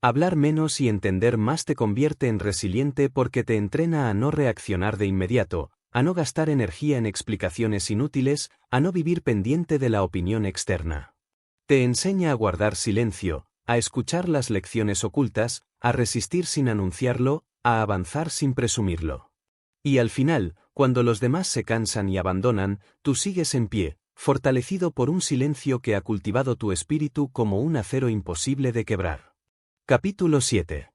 Hablar menos y entender más te convierte en resiliente porque te entrena a no reaccionar de inmediato, a no gastar energía en explicaciones inútiles, a no vivir pendiente de la opinión externa. Te enseña a guardar silencio, a escuchar las lecciones ocultas, a resistir sin anunciarlo, a avanzar sin presumirlo. Y al final, cuando los demás se cansan y abandonan, tú sigues en pie, fortalecido por un silencio que ha cultivado tu espíritu como un acero imposible de quebrar. Capítulo 7.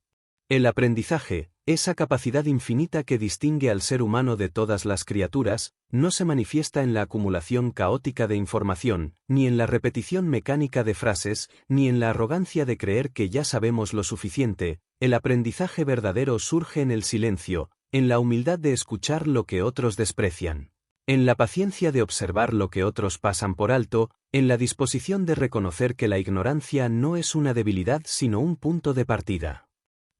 El aprendizaje, esa capacidad infinita que distingue al ser humano de todas las criaturas, no se manifiesta en la acumulación caótica de información, ni en la repetición mecánica de frases, ni en la arrogancia de creer que ya sabemos lo suficiente. El aprendizaje verdadero surge en el silencio, en la humildad de escuchar lo que otros desprecian, en la paciencia de observar lo que otros pasan por alto, en la disposición de reconocer que la ignorancia no es una debilidad sino un punto de partida.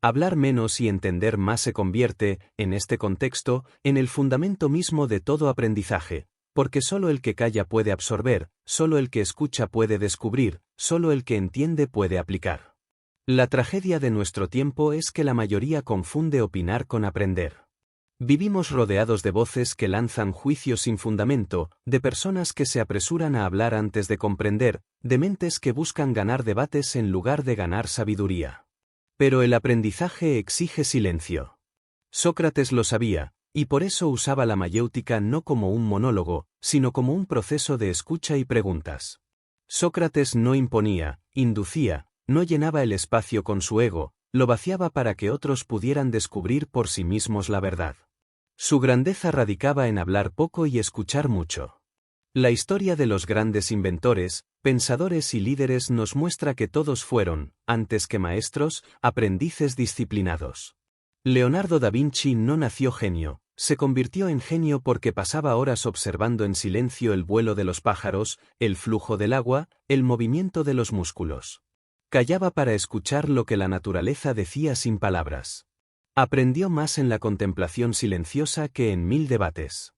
Hablar menos y entender más se convierte, en este contexto, en el fundamento mismo de todo aprendizaje, porque solo el que calla puede absorber, solo el que escucha puede descubrir, solo el que entiende puede aplicar. La tragedia de nuestro tiempo es que la mayoría confunde opinar con aprender. Vivimos rodeados de voces que lanzan juicios sin fundamento, de personas que se apresuran a hablar antes de comprender, de mentes que buscan ganar debates en lugar de ganar sabiduría. Pero el aprendizaje exige silencio. Sócrates lo sabía, y por eso usaba la mayéutica no como un monólogo, sino como un proceso de escucha y preguntas. Sócrates no imponía, inducía, no llenaba el espacio con su ego, lo vaciaba para que otros pudieran descubrir por sí mismos la verdad. Su grandeza radicaba en hablar poco y escuchar mucho. La historia de los grandes inventores, pensadores y líderes nos muestra que todos fueron, antes que maestros, aprendices disciplinados. Leonardo da Vinci no nació genio, se convirtió en genio porque pasaba horas observando en silencio el vuelo de los pájaros, el flujo del agua, el movimiento de los músculos. Callaba para escuchar lo que la naturaleza decía sin palabras. Aprendió más en la contemplación silenciosa que en 1000 debates.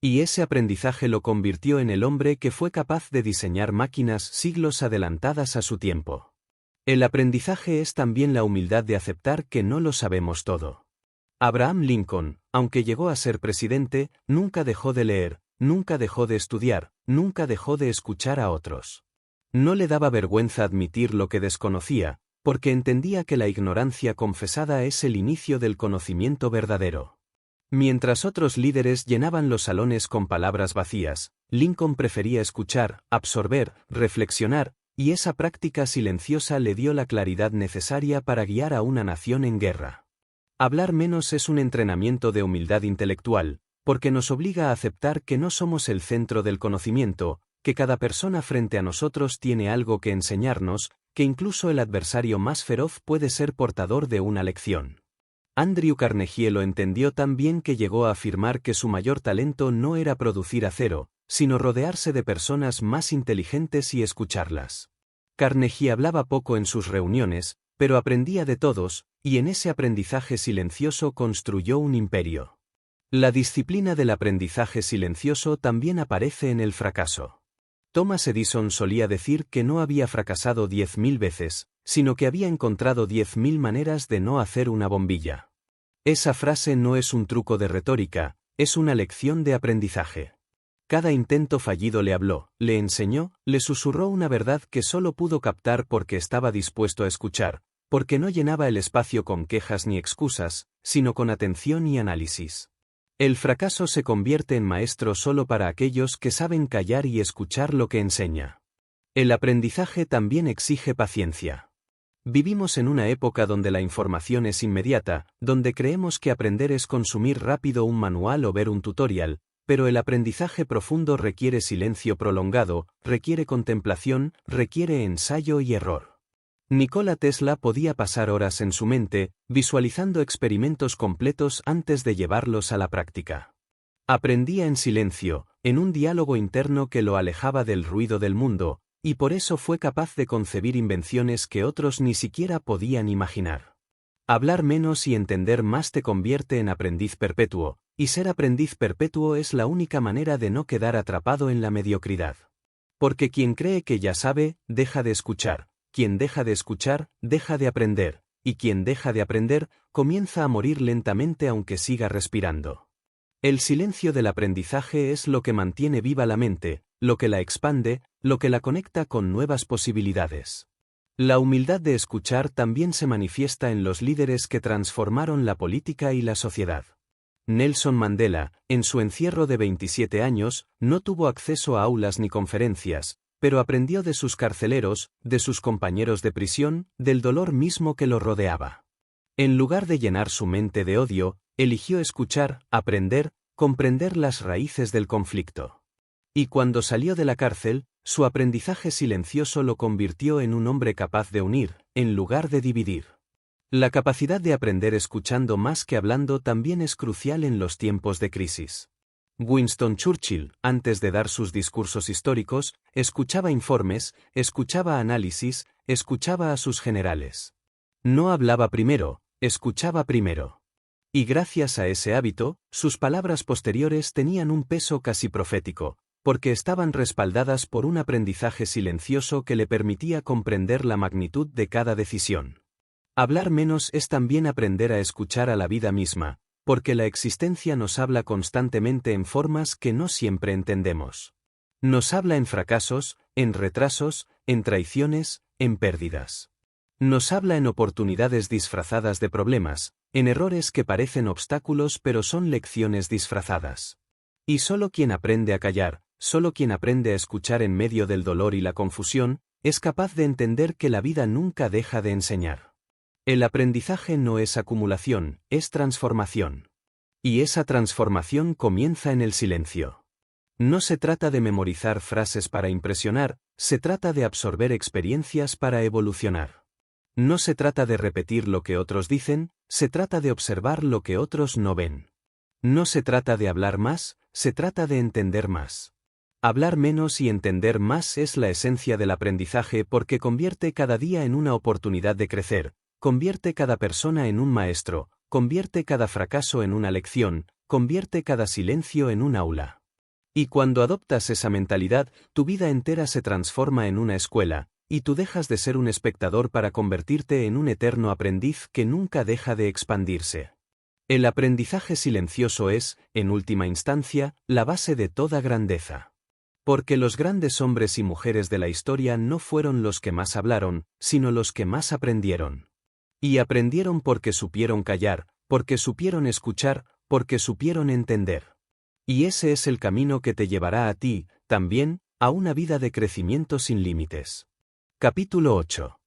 Y ese aprendizaje lo convirtió en el hombre que fue capaz de diseñar máquinas siglos adelantadas a su tiempo. El aprendizaje es también la humildad de aceptar que no lo sabemos todo. Abraham Lincoln, aunque llegó a ser presidente, nunca dejó de leer, nunca dejó de estudiar, nunca dejó de escuchar a otros. No le daba vergüenza admitir lo que desconocía, porque entendía que la ignorancia confesada es el inicio del conocimiento verdadero. Mientras otros líderes llenaban los salones con palabras vacías, Lincoln prefería escuchar, absorber, reflexionar, y esa práctica silenciosa le dio la claridad necesaria para guiar a una nación en guerra. Hablar menos es un entrenamiento de humildad intelectual, porque nos obliga a aceptar que no somos el centro del conocimiento, que cada persona frente a nosotros tiene algo que enseñarnos, que incluso el adversario más feroz puede ser portador de una lección. Andrew Carnegie lo entendió tan bien que llegó a afirmar que su mayor talento no era producir acero, sino rodearse de personas más inteligentes y escucharlas. Carnegie hablaba poco en sus reuniones, pero aprendía de todos, y en ese aprendizaje silencioso construyó un imperio. La disciplina del aprendizaje silencioso también aparece en el fracaso. Thomas Edison solía decir que no había fracasado 10.000 veces, sino que había encontrado 10.000 maneras de no hacer una bombilla. Esa frase no es un truco de retórica, es una lección de aprendizaje. Cada intento fallido le habló, le enseñó, le susurró una verdad que solo pudo captar porque estaba dispuesto a escuchar, porque no llenaba el espacio con quejas ni excusas, sino con atención y análisis. El fracaso se convierte en maestro solo para aquellos que saben callar y escuchar lo que enseña. El aprendizaje también exige paciencia. Vivimos en una época donde la información es inmediata, donde creemos que aprender es consumir rápido un manual o ver un tutorial, pero el aprendizaje profundo requiere silencio prolongado, requiere contemplación, requiere ensayo y error. Nikola Tesla podía pasar horas en su mente, visualizando experimentos completos antes de llevarlos a la práctica. Aprendía en silencio, en un diálogo interno que lo alejaba del ruido del mundo, y por eso fue capaz de concebir invenciones que otros ni siquiera podían imaginar. Hablar menos y entender más te convierte en aprendiz perpetuo, y ser aprendiz perpetuo es la única manera de no quedar atrapado en la mediocridad. Porque quien cree que ya sabe, deja de escuchar. Quien deja de escuchar, deja de aprender, y quien deja de aprender, comienza a morir lentamente aunque siga respirando. El silencio del aprendizaje es lo que mantiene viva la mente, lo que la expande, lo que la conecta con nuevas posibilidades. La humildad de escuchar también se manifiesta en los líderes que transformaron la política y la sociedad. Nelson Mandela, en su encierro de 27 años, no tuvo acceso a aulas ni conferencias, pero aprendió de sus carceleros, de sus compañeros de prisión, del dolor mismo que lo rodeaba. En lugar de llenar su mente de odio, eligió escuchar, aprender, comprender las raíces del conflicto. Y cuando salió de la cárcel, su aprendizaje silencioso lo convirtió en un hombre capaz de unir, en lugar de dividir. La capacidad de aprender escuchando más que hablando también es crucial en los tiempos de crisis. Winston Churchill, antes de dar sus discursos históricos, escuchaba informes, escuchaba análisis, escuchaba a sus generales. No hablaba primero, escuchaba primero. Y gracias a ese hábito, sus palabras posteriores tenían un peso casi profético, porque estaban respaldadas por un aprendizaje silencioso que le permitía comprender la magnitud de cada decisión. Hablar menos es también aprender a escuchar a la vida misma, porque la existencia nos habla constantemente en formas que no siempre entendemos. Nos habla en fracasos, en retrasos, en traiciones, en pérdidas. Nos habla en oportunidades disfrazadas de problemas, en errores que parecen obstáculos pero son lecciones disfrazadas. Y solo quien aprende a callar, solo quien aprende a escuchar en medio del dolor y la confusión, es capaz de entender que la vida nunca deja de enseñar. El aprendizaje no es acumulación, es transformación. Y esa transformación comienza en el silencio. No se trata de memorizar frases para impresionar, se trata de absorber experiencias para evolucionar. No se trata de repetir lo que otros dicen, se trata de observar lo que otros no ven. No se trata de hablar más, se trata de entender más. Hablar menos y entender más es la esencia del aprendizaje porque convierte cada día en una oportunidad de crecer, convierte cada persona en un maestro, convierte cada fracaso en una lección, convierte cada silencio en un aula. Y cuando adoptas esa mentalidad, tu vida entera se transforma en una escuela, y tú dejas de ser un espectador para convertirte en un eterno aprendiz que nunca deja de expandirse. El aprendizaje silencioso es, en última instancia, la base de toda grandeza. Porque los grandes hombres y mujeres de la historia no fueron los que más hablaron, sino los que más aprendieron. Y aprendieron porque supieron callar, porque supieron escuchar, porque supieron entender. Y ese es el camino que te llevará a ti, también, a una vida de crecimiento sin límites. Capítulo 8.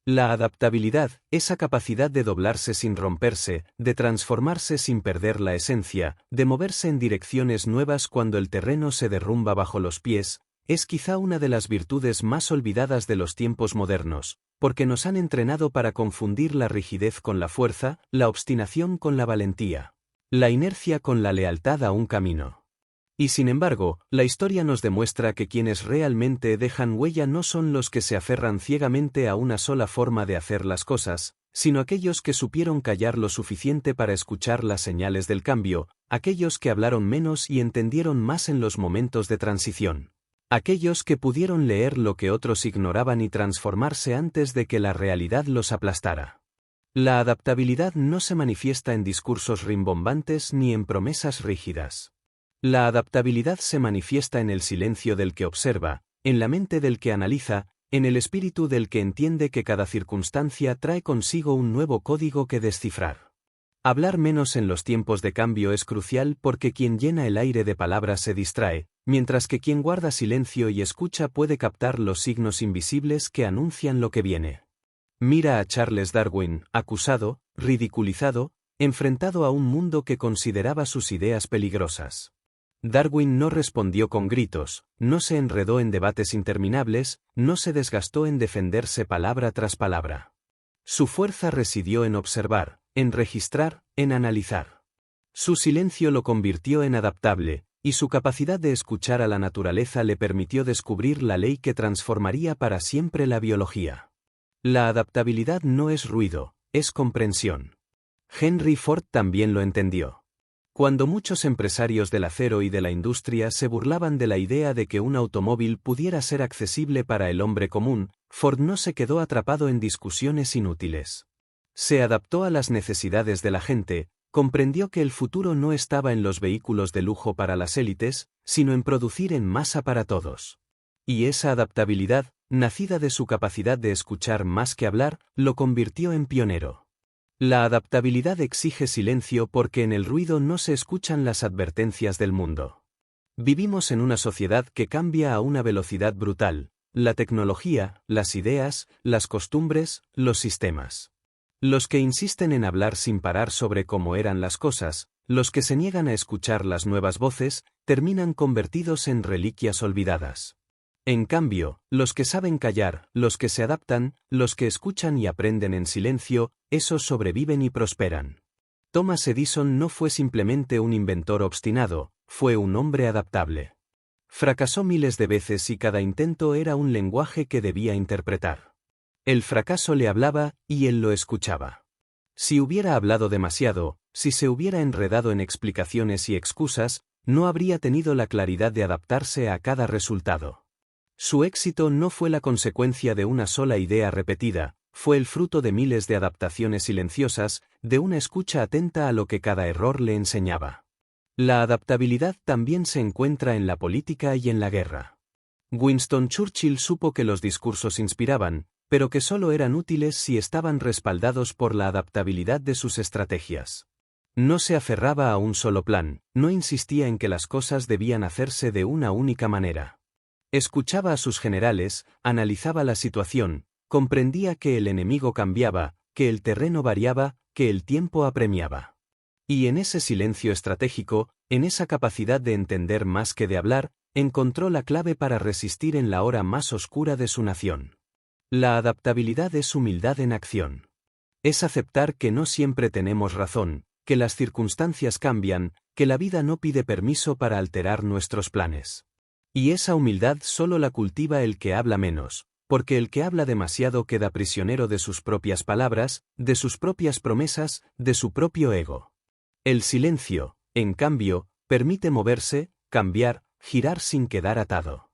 La adaptabilidad, esa capacidad de doblarse sin romperse, de transformarse sin perder la esencia, de moverse en direcciones nuevas cuando el terreno se derrumba bajo los pies, es quizá una de las virtudes más olvidadas de los tiempos modernos, porque nos han entrenado para confundir la rigidez con la fuerza, la obstinación con la valentía, la inercia con la lealtad a un camino. Y sin embargo, la historia nos demuestra que quienes realmente dejan huella no son los que se aferran ciegamente a una sola forma de hacer las cosas, sino aquellos que supieron callar lo suficiente para escuchar las señales del cambio, aquellos que hablaron menos y entendieron más en los momentos de transición. Aquellos que pudieron leer lo que otros ignoraban y transformarse antes de que la realidad los aplastara. La adaptabilidad no se manifiesta en discursos rimbombantes ni en promesas rígidas. La adaptabilidad se manifiesta en el silencio del que observa, en la mente del que analiza, en el espíritu del que entiende que cada circunstancia trae consigo un nuevo código que descifrar. Hablar menos en los tiempos de cambio es crucial porque quien llena el aire de palabras se distrae, mientras que quien guarda silencio y escucha puede captar los signos invisibles que anuncian lo que viene. Mira a Charles Darwin, acusado, ridiculizado, enfrentado a un mundo que consideraba sus ideas peligrosas. Darwin no respondió con gritos, no se enredó en debates interminables, no se desgastó en defenderse palabra tras palabra. Su fuerza residió en observar, en registrar, en analizar. Su silencio lo convirtió en adaptable, y su capacidad de escuchar a la naturaleza le permitió descubrir la ley que transformaría para siempre la biología. La adaptabilidad no es ruido, es comprensión. Henry Ford también lo entendió. Cuando muchos empresarios del acero y de la industria se burlaban de la idea de que un automóvil pudiera ser accesible para el hombre común, Ford no se quedó atrapado en discusiones inútiles. Se adaptó a las necesidades de la gente, comprendió que el futuro no estaba en los vehículos de lujo para las élites, sino en producir en masa para todos. Y esa adaptabilidad, nacida de su capacidad de escuchar más que hablar, lo convirtió en pionero. La adaptabilidad exige silencio porque en el ruido no se escuchan las advertencias del mundo. Vivimos en una sociedad que cambia a una velocidad brutal, la tecnología, las ideas, las costumbres, los sistemas. Los que insisten en hablar sin parar sobre cómo eran las cosas, los que se niegan a escuchar las nuevas voces, terminan convertidos en reliquias olvidadas. En cambio, los que saben callar, los que se adaptan, los que escuchan y aprenden en silencio, esos sobreviven y prosperan. Thomas Edison no fue simplemente un inventor obstinado, fue un hombre adaptable. Fracasó miles de veces y cada intento era un lenguaje que debía interpretar. El fracaso le hablaba, y él lo escuchaba. Si hubiera hablado demasiado, si se hubiera enredado en explicaciones y excusas, no habría tenido la claridad de adaptarse a cada resultado. Su éxito no fue la consecuencia de una sola idea repetida, fue el fruto de miles de adaptaciones silenciosas, de una escucha atenta a lo que cada error le enseñaba. La adaptabilidad también se encuentra en la política y en la guerra. Winston Churchill supo que los discursos inspiraban, pero que solo eran útiles si estaban respaldados por la adaptabilidad de sus estrategias. No se aferraba a un solo plan, no insistía en que las cosas debían hacerse de una única manera. Escuchaba a sus generales, analizaba la situación, comprendía que el enemigo cambiaba, que el terreno variaba, que el tiempo apremiaba. Y en ese silencio estratégico, en esa capacidad de entender más que de hablar, encontró la clave para resistir en la hora más oscura de su nación. La adaptabilidad es humildad en acción. Es aceptar que no siempre tenemos razón, que las circunstancias cambian, que la vida no pide permiso para alterar nuestros planes. Y esa humildad solo la cultiva el que habla menos, porque el que habla demasiado queda prisionero de sus propias palabras, de sus propias promesas, de su propio ego. El silencio, en cambio, permite moverse, cambiar, girar sin quedar atado.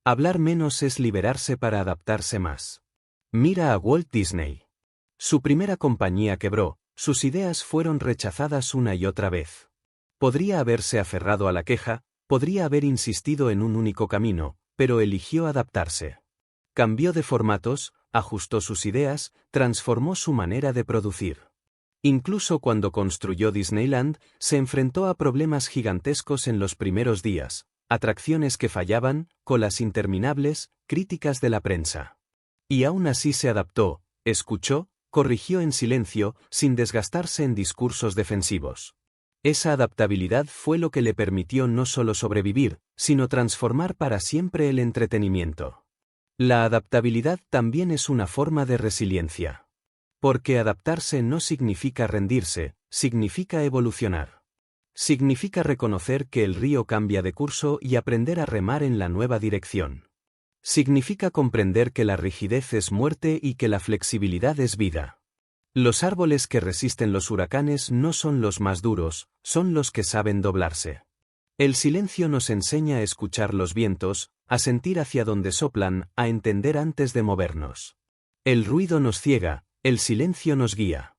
Hablar menos es liberarse para adaptarse más. Mira a Walt Disney. Su primera compañía quebró, sus ideas fueron rechazadas una y otra vez. Podría haberse aferrado a la queja, podría haber insistido en un único camino, pero eligió adaptarse. Cambió de formatos, ajustó sus ideas, transformó su manera de producir. Incluso cuando construyó Disneyland, se enfrentó a problemas gigantescos en los primeros días, atracciones que fallaban, colas interminables, críticas de la prensa. Y aún así se adaptó, escuchó, corrigió en silencio, sin desgastarse en discursos defensivos. Esa adaptabilidad fue lo que le permitió no solo sobrevivir, sino transformar para siempre el entretenimiento. La adaptabilidad también es una forma de resiliencia. Porque adaptarse no significa rendirse, significa evolucionar. Significa reconocer que el río cambia de curso y aprender a remar en la nueva dirección. Significa comprender que la rigidez es muerte y que la flexibilidad es vida. Los árboles que resisten los huracanes no son los más duros, son los que saben doblarse. El silencio nos enseña a escuchar los vientos, a sentir hacia dónde soplan, a entender antes de movernos. El ruido nos ciega, el silencio nos guía.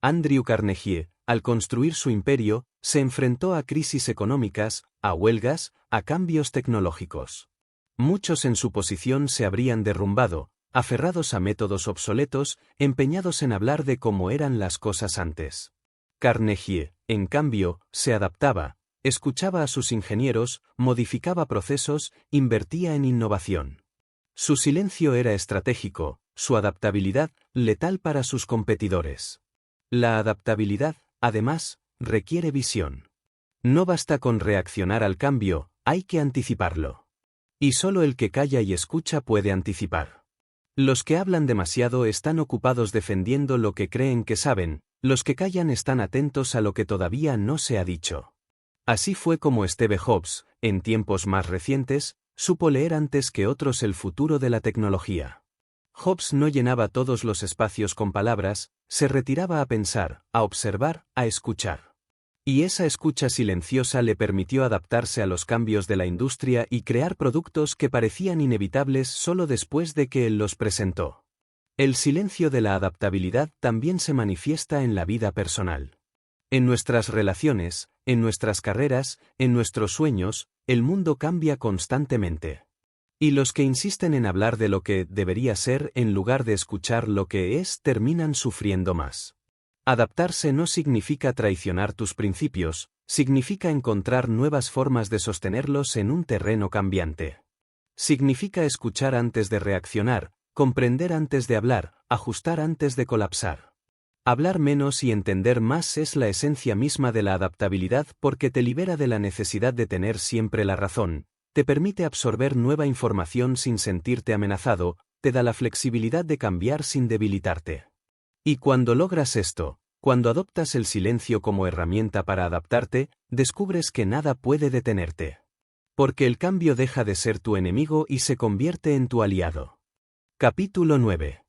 Andrew Carnegie, al construir su imperio, se enfrentó a crisis económicas, a huelgas, a cambios tecnológicos. Muchos en su posición se habrían derrumbado, aferrados a métodos obsoletos, empeñados en hablar de cómo eran las cosas antes. Carnegie, en cambio, se adaptaba, escuchaba a sus ingenieros, modificaba procesos, invertía en innovación. Su silencio era estratégico, su adaptabilidad, letal para sus competidores. La adaptabilidad, además, requiere visión. No basta con reaccionar al cambio, hay que anticiparlo. Y solo el que calla y escucha puede anticipar. Los que hablan demasiado están ocupados defendiendo lo que creen que saben, los que callan están atentos a lo que todavía no se ha dicho. Así fue como Steve Jobs, en tiempos más recientes, supo leer antes que otros el futuro de la tecnología. Jobs no llenaba todos los espacios con palabras, se retiraba a pensar, a observar, a escuchar. Y esa escucha silenciosa le permitió adaptarse a los cambios de la industria y crear productos que parecían inevitables solo después de que él los presentó. El silencio de la adaptabilidad también se manifiesta en la vida personal. En nuestras relaciones, en nuestras carreras, en nuestros sueños, el mundo cambia constantemente. Y los que insisten en hablar de lo que debería ser en lugar de escuchar lo que es terminan sufriendo más. Adaptarse no significa traicionar tus principios, significa encontrar nuevas formas de sostenerlos en un terreno cambiante. Significa escuchar antes de reaccionar, comprender antes de hablar, ajustar antes de colapsar. Hablar menos y entender más es la esencia misma de la adaptabilidad porque te libera de la necesidad de tener siempre la razón, te permite absorber nueva información sin sentirte amenazado, te da la flexibilidad de cambiar sin debilitarte. Y cuando logras esto, cuando adoptas el silencio como herramienta para adaptarte, descubres que nada puede detenerte. Porque el cambio deja de ser tu enemigo y se convierte en tu aliado. Capítulo 9.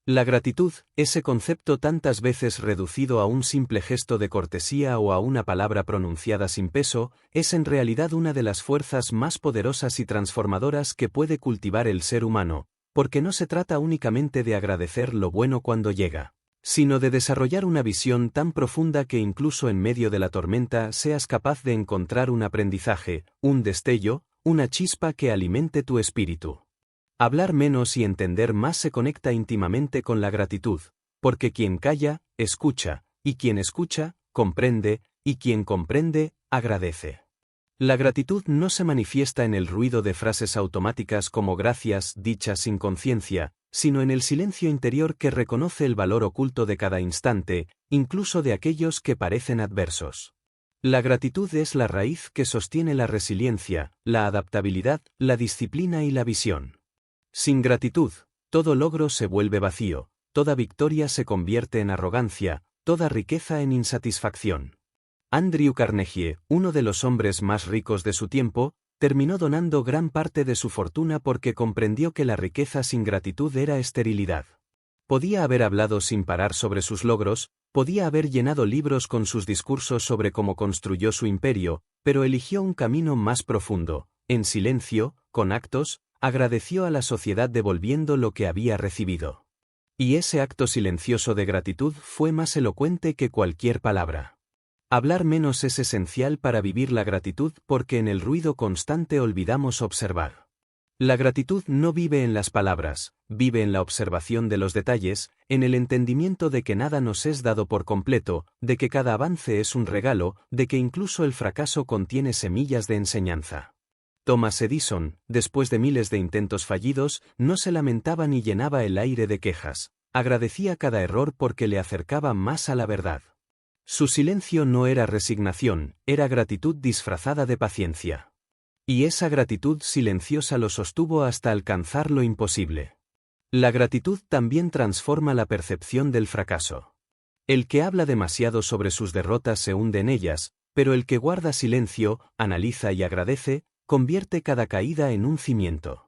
La gratitud, ese concepto tantas veces reducido a un simple gesto de cortesía o a una palabra pronunciada sin peso, es en realidad una de las fuerzas más poderosas y transformadoras que puede cultivar el ser humano, porque no se trata únicamente de agradecer lo bueno cuando llega, sino de desarrollar una visión tan profunda que incluso en medio de la tormenta seas capaz de encontrar un aprendizaje, un destello, una chispa que alimente tu espíritu. Hablar menos y entender más se conecta íntimamente con la gratitud, porque quien calla, escucha, y quien escucha, comprende, y quien comprende, agradece. La gratitud no se manifiesta en el ruido de frases automáticas como gracias dichas sin conciencia, sino en el silencio interior que reconoce el valor oculto de cada instante, incluso de aquellos que parecen adversos. La gratitud es la raíz que sostiene la resiliencia, la adaptabilidad, la disciplina y la visión. Sin gratitud, todo logro se vuelve vacío, toda victoria se convierte en arrogancia, toda riqueza en insatisfacción. Andrew Carnegie, uno de los hombres más ricos de su tiempo, terminó donando gran parte de su fortuna porque comprendió que la riqueza sin gratitud era esterilidad. Podía haber hablado sin parar sobre sus logros, podía haber llenado libros con sus discursos sobre cómo construyó su imperio, pero eligió un camino más profundo, en silencio, con actos, agradeció a la sociedad devolviendo lo que había recibido. Y ese acto silencioso de gratitud fue más elocuente que cualquier palabra. Hablar menos es esencial para vivir la gratitud porque en el ruido constante olvidamos observar. La gratitud no vive en las palabras, vive en la observación de los detalles, en el entendimiento de que nada nos es dado por completo, de que cada avance es un regalo, de que incluso el fracaso contiene semillas de enseñanza. Thomas Edison, después de miles de intentos fallidos, no se lamentaba ni llenaba el aire de quejas, agradecía cada error porque le acercaba más a la verdad. Su silencio no era resignación, era gratitud disfrazada de paciencia. Y esa gratitud silenciosa lo sostuvo hasta alcanzar lo imposible. La gratitud también transforma la percepción del fracaso. El que habla demasiado sobre sus derrotas se hunde en ellas, pero el que guarda silencio, analiza y agradece, convierte cada caída en un cimiento.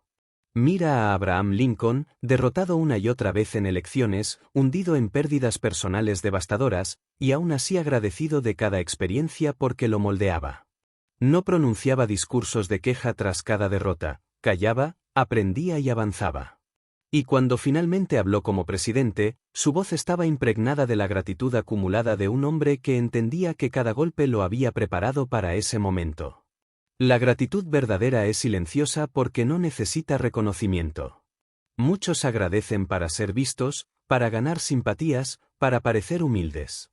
Mira a Abraham Lincoln, derrotado una y otra vez en elecciones, hundido en pérdidas personales devastadoras, y aún así agradecido de cada experiencia porque lo moldeaba. No pronunciaba discursos de queja tras cada derrota, callaba, aprendía y avanzaba. Y cuando finalmente habló como presidente, su voz estaba impregnada de la gratitud acumulada de un hombre que entendía que cada golpe lo había preparado para ese momento. La gratitud verdadera es silenciosa porque no necesita reconocimiento. Muchos agradecen para ser vistos, para ganar simpatías, para parecer humildes.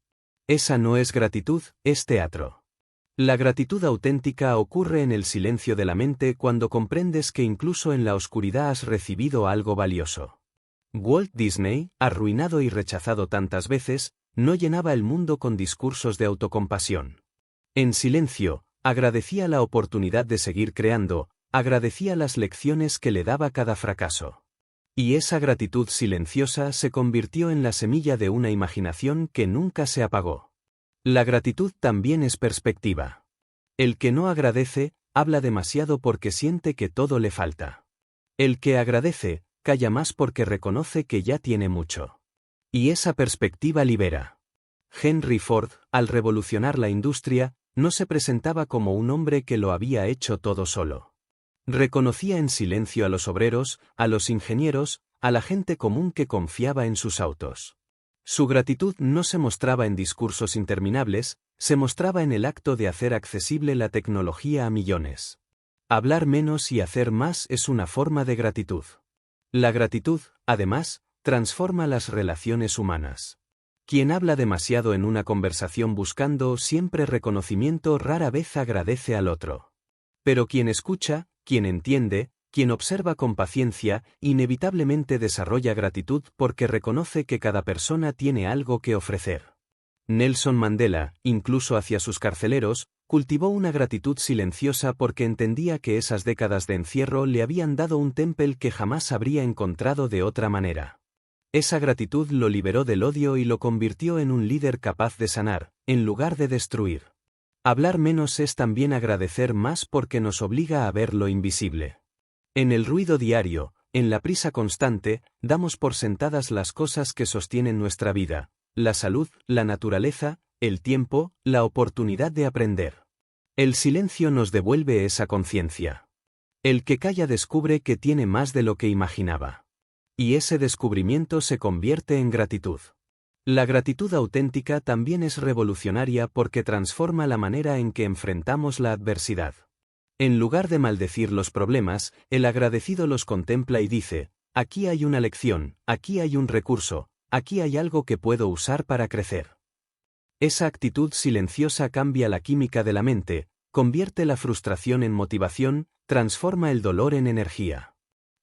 Esa no es gratitud, es teatro. La gratitud auténtica ocurre en el silencio de la mente cuando comprendes que incluso en la oscuridad has recibido algo valioso. Walt Disney, arruinado y rechazado tantas veces, no llenaba el mundo con discursos de autocompasión. En silencio, agradecía la oportunidad de seguir creando, agradecía las lecciones que le daba cada fracaso. Y esa gratitud silenciosa se convirtió en la semilla de una imaginación que nunca se apagó. La gratitud también es perspectiva. El que no agradece, habla demasiado porque siente que todo le falta. El que agradece, calla más porque reconoce que ya tiene mucho. Y esa perspectiva libera. Henry Ford, al revolucionar la industria, no se presentaba como un hombre que lo había hecho todo solo. Reconocía en silencio a los obreros, a los ingenieros, a la gente común que confiaba en sus autos. Su gratitud no se mostraba en discursos interminables, se mostraba en el acto de hacer accesible la tecnología a millones. Hablar menos y hacer más es una forma de gratitud. La gratitud, además, transforma las relaciones humanas. Quien habla demasiado en una conversación buscando siempre reconocimiento rara vez agradece al otro. Pero quien escucha, quien entiende, quien observa con paciencia, inevitablemente desarrolla gratitud porque reconoce que cada persona tiene algo que ofrecer. Nelson Mandela, incluso hacia sus carceleros, cultivó una gratitud silenciosa porque entendía que esas décadas de encierro le habían dado un temple que jamás habría encontrado de otra manera. Esa gratitud lo liberó del odio y lo convirtió en un líder capaz de sanar, en lugar de destruir. Hablar menos es también agradecer más porque nos obliga a ver lo invisible. En el ruido diario, en la prisa constante, damos por sentadas las cosas que sostienen nuestra vida, la salud, la naturaleza, el tiempo, la oportunidad de aprender. El silencio nos devuelve esa conciencia. El que calla descubre que tiene más de lo que imaginaba. Y ese descubrimiento se convierte en gratitud. La gratitud auténtica también es revolucionaria porque transforma la manera en que enfrentamos la adversidad. En lugar de maldecir los problemas, el agradecido los contempla y dice, aquí hay una lección, aquí hay un recurso, aquí hay algo que puedo usar para crecer. Esa actitud silenciosa cambia la química de la mente, convierte la frustración en motivación, transforma el dolor en energía.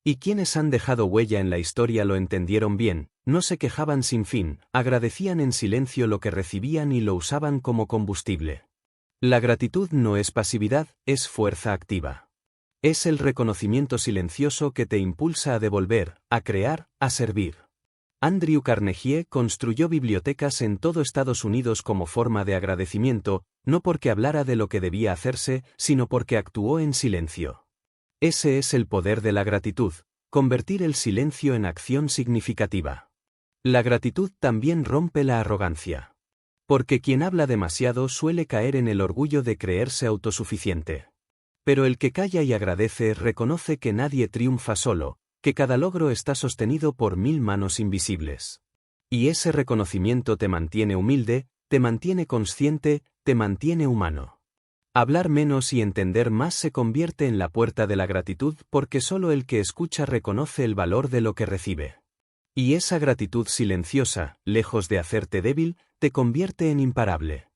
Y quienes han dejado huella en la historia lo entendieron bien, no se quejaban sin fin, agradecían en silencio lo que recibían y lo usaban como combustible. La gratitud no es pasividad, es fuerza activa. Es el reconocimiento silencioso que te impulsa a devolver, a crear, a servir. Andrew Carnegie construyó bibliotecas en todo Estados Unidos como forma de agradecimiento, no porque hablara de lo que debía hacerse, sino porque actuó en silencio. Ese es el poder de la gratitud, convertir el silencio en acción significativa. La gratitud también rompe la arrogancia. Porque quien habla demasiado suele caer en el orgullo de creerse autosuficiente. Pero el que calla y agradece reconoce que nadie triunfa solo, que cada logro está sostenido por 1000 manos invisibles. Y ese reconocimiento te mantiene humilde, te mantiene consciente, te mantiene humano. Hablar menos y entender más se convierte en la puerta de la gratitud porque solo el que escucha reconoce el valor de lo que recibe. Y esa gratitud silenciosa, lejos de hacerte débil, te convierte en imparable.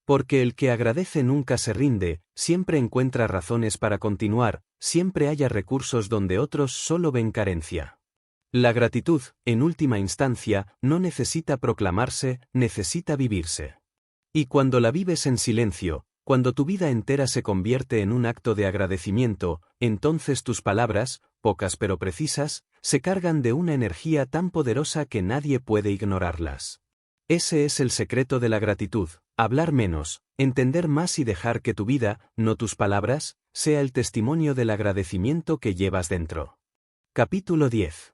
Porque el que agradece nunca se rinde, siempre encuentra razones para continuar, siempre haya recursos donde otros solo ven carencia. La gratitud, en última instancia, no necesita proclamarse, necesita vivirse. Y cuando la vives en silencio, cuando tu vida entera se convierte en un acto de agradecimiento, entonces tus palabras, pocas pero precisas, se cargan de una energía tan poderosa que nadie puede ignorarlas. Ese es el secreto de la gratitud, hablar menos, entender más y dejar que tu vida, no tus palabras, sea el testimonio del agradecimiento que llevas dentro. Capítulo 10.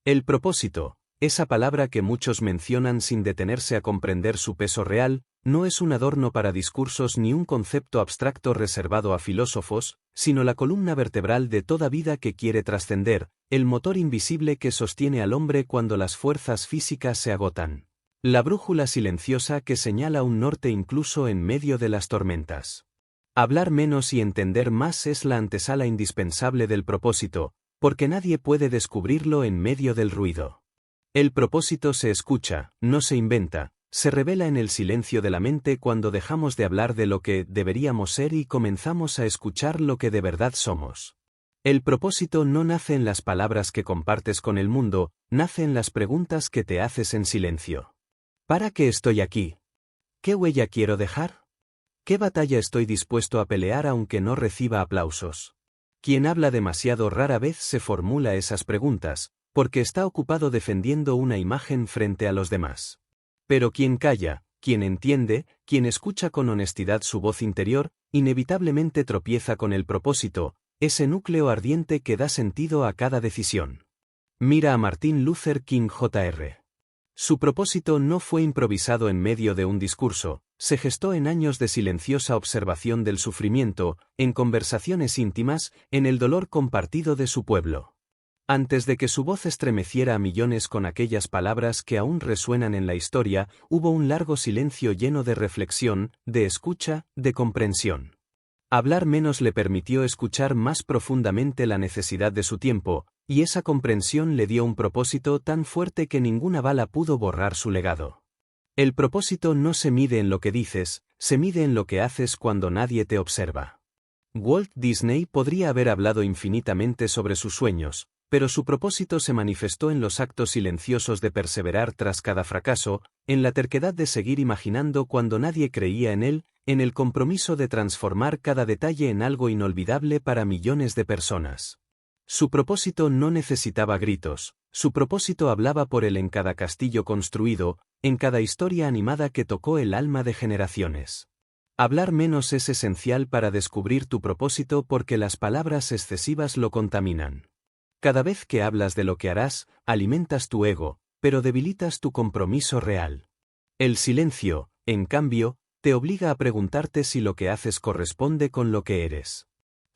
El propósito, esa palabra que muchos mencionan sin detenerse a comprender su peso real, no es un adorno para discursos ni un concepto abstracto reservado a filósofos, sino la columna vertebral de toda vida que quiere trascender, el motor invisible que sostiene al hombre cuando las fuerzas físicas se agotan. La brújula silenciosa que señala un norte incluso en medio de las tormentas. Hablar menos y entender más es la antesala indispensable del propósito, porque nadie puede descubrirlo en medio del ruido. El propósito se escucha, no se inventa, se revela en el silencio de la mente cuando dejamos de hablar de lo que deberíamos ser y comenzamos a escuchar lo que de verdad somos. El propósito no nace en las palabras que compartes con el mundo, nace en las preguntas que te haces en silencio. ¿Para qué estoy aquí? ¿Qué huella quiero dejar? ¿Qué batalla estoy dispuesto a pelear aunque no reciba aplausos? Quien habla demasiado rara vez se formula esas preguntas, porque está ocupado defendiendo una imagen frente a los demás. Pero quien calla, quien entiende, quien escucha con honestidad su voz interior, inevitablemente tropieza con el propósito, ese núcleo ardiente que da sentido a cada decisión. Mira a Martin Luther King Jr. Su propósito no fue improvisado en medio de un discurso, se gestó en años de silenciosa observación del sufrimiento, en conversaciones íntimas, en el dolor compartido de su pueblo. Antes de que su voz estremeciera a millones con aquellas palabras que aún resuenan en la historia, hubo un largo silencio lleno de reflexión, de escucha, de comprensión. Hablar menos le permitió escuchar más profundamente la necesidad de su tiempo, y esa comprensión le dio un propósito tan fuerte que ninguna bala pudo borrar su legado. El propósito no se mide en lo que dices, se mide en lo que haces cuando nadie te observa. Walt Disney podría haber hablado infinitamente sobre sus sueños, pero su propósito se manifestó en los actos silenciosos de perseverar tras cada fracaso, en la terquedad de seguir imaginando cuando nadie creía en él, en el compromiso de transformar cada detalle en algo inolvidable para millones de personas. Su propósito no necesitaba gritos, su propósito hablaba por él en cada castillo construido, en cada historia animada que tocó el alma de generaciones. Hablar menos es esencial para descubrir tu propósito porque las palabras excesivas lo contaminan. Cada vez que hablas de lo que harás, alimentas tu ego, pero debilitas tu compromiso real. El silencio, en cambio, te obliga a preguntarte si lo que haces corresponde con lo que eres.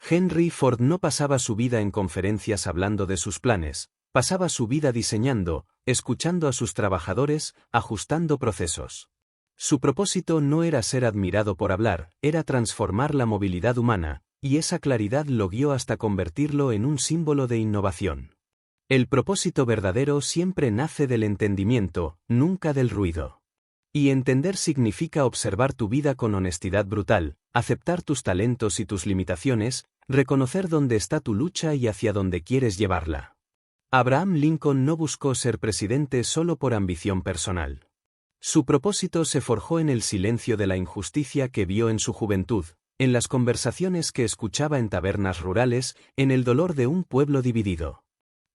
Henry Ford no pasaba su vida en conferencias hablando de sus planes, pasaba su vida diseñando, escuchando a sus trabajadores, ajustando procesos. Su propósito no era ser admirado por hablar, era transformar la movilidad humana, y esa claridad lo guió hasta convertirlo en un símbolo de innovación. El propósito verdadero siempre nace del entendimiento, nunca del ruido. Y entender significa observar tu vida con honestidad brutal, aceptar tus talentos y tus limitaciones, reconocer dónde está tu lucha y hacia dónde quieres llevarla. Abraham Lincoln no buscó ser presidente solo por ambición personal. Su propósito se forjó en el silencio de la injusticia que vio en su juventud, en las conversaciones que escuchaba en tabernas rurales, en el dolor de un pueblo dividido.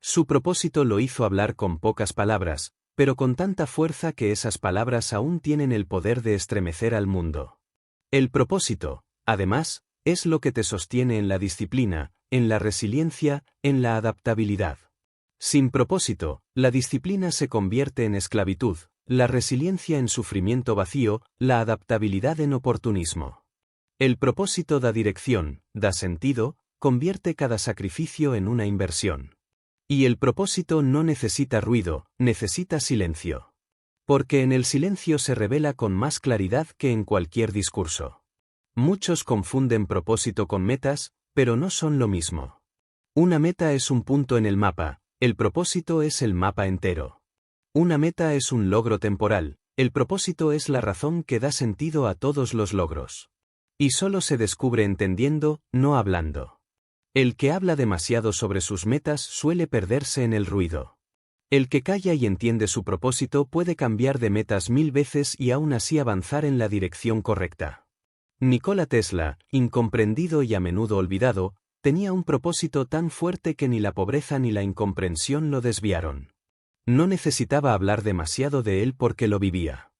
Su propósito lo hizo hablar con pocas palabras, pero con tanta fuerza que esas palabras aún tienen el poder de estremecer al mundo. El propósito, además, es lo que te sostiene en la disciplina, en la resiliencia, en la adaptabilidad. Sin propósito, la disciplina se convierte en esclavitud, la resiliencia en sufrimiento vacío, la adaptabilidad en oportunismo. El propósito da dirección, da sentido, convierte cada sacrificio en una inversión. Y el propósito no necesita ruido, necesita silencio. Porque en el silencio se revela con más claridad que en cualquier discurso. Muchos confunden propósito con metas, pero no son lo mismo. Una meta es un punto en el mapa, el propósito es el mapa entero. Una meta es un logro temporal, el propósito es la razón que da sentido a todos los logros. Y solo se descubre entendiendo, no hablando. El que habla demasiado sobre sus metas suele perderse en el ruido. El que calla y entiende su propósito puede cambiar de metas 1000 veces y aún así avanzar en la dirección correcta. Nikola Tesla, incomprendido y a menudo olvidado, tenía un propósito tan fuerte que ni la pobreza ni la incomprensión lo desviaron. No necesitaba hablar demasiado de él porque lo vivía.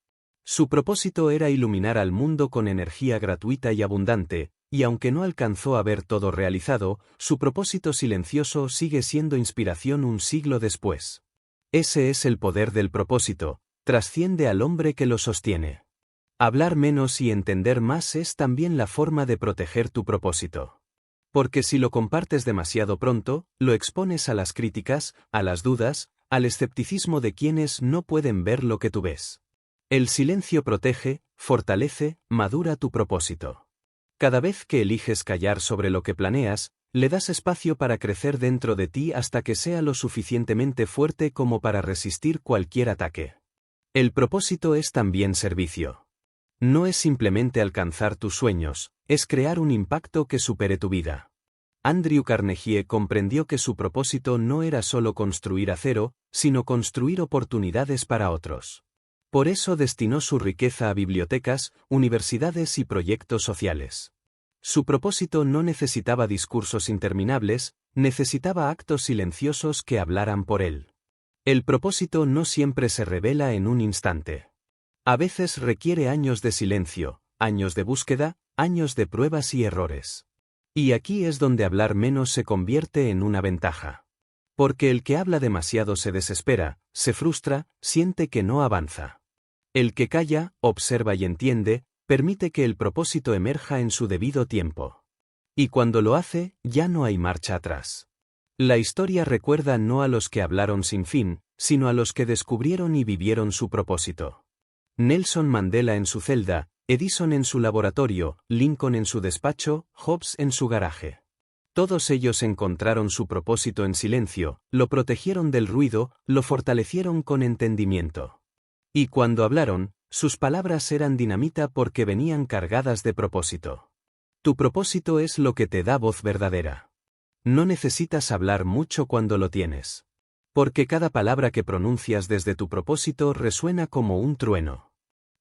Su propósito era iluminar al mundo con energía gratuita y abundante, y aunque no alcanzó a ver todo realizado, su propósito silencioso sigue siendo inspiración un siglo después. Ese es el poder del propósito, trasciende al hombre que lo sostiene. Hablar menos y entender más es también la forma de proteger tu propósito. Porque si lo compartes demasiado pronto, lo expones a las críticas, a las dudas, al escepticismo de quienes no pueden ver lo que tú ves. El silencio protege, fortalece, madura tu propósito. Cada vez que eliges callar sobre lo que planeas, le das espacio para crecer dentro de ti hasta que sea lo suficientemente fuerte como para resistir cualquier ataque. El propósito es también servicio. No es simplemente alcanzar tus sueños, es crear un impacto que supere tu vida. Andrew Carnegie comprendió que su propósito no era solo construir acero, sino construir oportunidades para otros. Por eso destinó su riqueza a bibliotecas, universidades y proyectos sociales. Su propósito no necesitaba discursos interminables, necesitaba actos silenciosos que hablaran por él. El propósito no siempre se revela en un instante. A veces requiere años de silencio, años de búsqueda, años de pruebas y errores. Y aquí es donde hablar menos se convierte en una ventaja. Porque el que habla demasiado se desespera, se frustra, siente que no avanza. El que calla, observa y entiende, permite que el propósito emerja en su debido tiempo. Y cuando lo hace, ya no hay marcha atrás. La historia recuerda no a los que hablaron sin fin, sino a los que descubrieron y vivieron su propósito. Nelson Mandela en su celda, Edison en su laboratorio, Lincoln en su despacho, Hobbes en su garaje. Todos ellos encontraron su propósito en silencio, lo protegieron del ruido, lo fortalecieron con entendimiento. Y cuando hablaron, sus palabras eran dinamita porque venían cargadas de propósito. Tu propósito es lo que te da voz verdadera. No necesitas hablar mucho cuando lo tienes. Porque cada palabra que pronuncias desde tu propósito resuena como un trueno.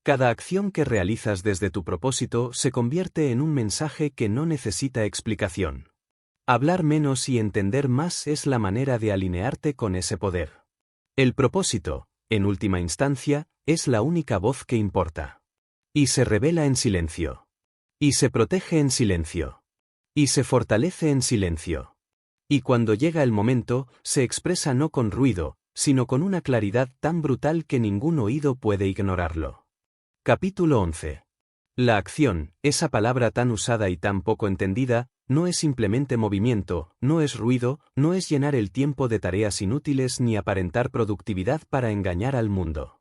Cada acción que realizas desde tu propósito se convierte en un mensaje que no necesita explicación. Hablar menos y entender más es la manera de alinearte con ese poder. El propósito, en última instancia, es la única voz que importa. Y se revela en silencio. Y se protege en silencio. Y se fortalece en silencio. Y cuando llega el momento, se expresa no con ruido, sino con una claridad tan brutal que ningún oído puede ignorarlo. Capítulo 11. La acción, esa palabra tan usada y tan poco entendida, no es simplemente movimiento, no es ruido, no es llenar el tiempo de tareas inútiles ni aparentar productividad para engañar al mundo.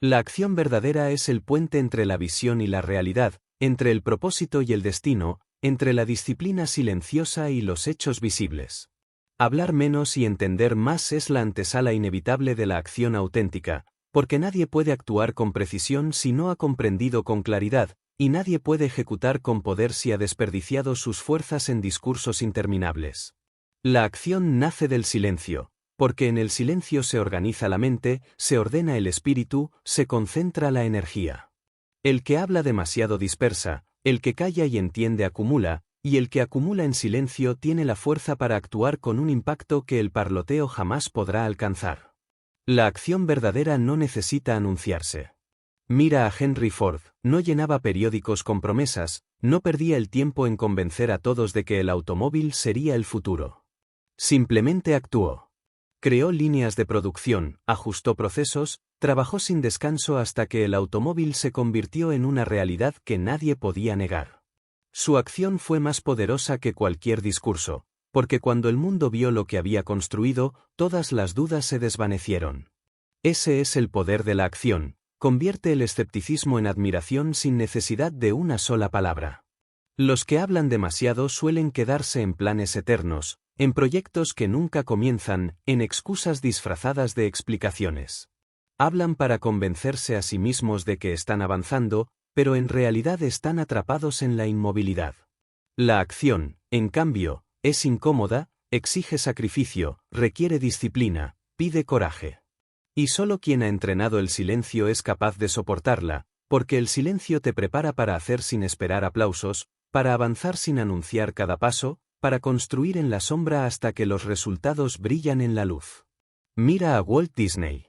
La acción verdadera es el puente entre la visión y la realidad, entre el propósito y el destino, entre la disciplina silenciosa y los hechos visibles. Hablar menos y entender más es la antesala inevitable de la acción auténtica, porque nadie puede actuar con precisión si no ha comprendido con claridad, y nadie puede ejecutar con poder si ha desperdiciado sus fuerzas en discursos interminables. La acción nace del silencio, porque en el silencio se organiza la mente, se ordena el espíritu, se concentra la energía. El que habla demasiado dispersa, el que calla y entiende acumula, y el que acumula en silencio tiene la fuerza para actuar con un impacto que el parloteo jamás podrá alcanzar. La acción verdadera no necesita anunciarse. Mira a Henry Ford, no llenaba periódicos con promesas, no perdía el tiempo en convencer a todos de que el automóvil sería el futuro. Simplemente actuó. Creó líneas de producción, ajustó procesos, trabajó sin descanso hasta que el automóvil se convirtió en una realidad que nadie podía negar. Su acción fue más poderosa que cualquier discurso, porque cuando el mundo vio lo que había construido, todas las dudas se desvanecieron. Ese es el poder de la acción, convierte el escepticismo en admiración sin necesidad de una sola palabra. Los que hablan demasiado suelen quedarse en planes eternos, en proyectos que nunca comienzan, en excusas disfrazadas de explicaciones. Hablan para convencerse a sí mismos de que están avanzando, pero en realidad están atrapados en la inmovilidad. La acción, en cambio, es incómoda, exige sacrificio, requiere disciplina, pide coraje. Y solo quien ha entrenado el silencio es capaz de soportarla, porque el silencio te prepara para hacer sin esperar aplausos, para avanzar sin anunciar cada paso, para construir en la sombra hasta que los resultados brillan en la luz. Mira a Walt Disney.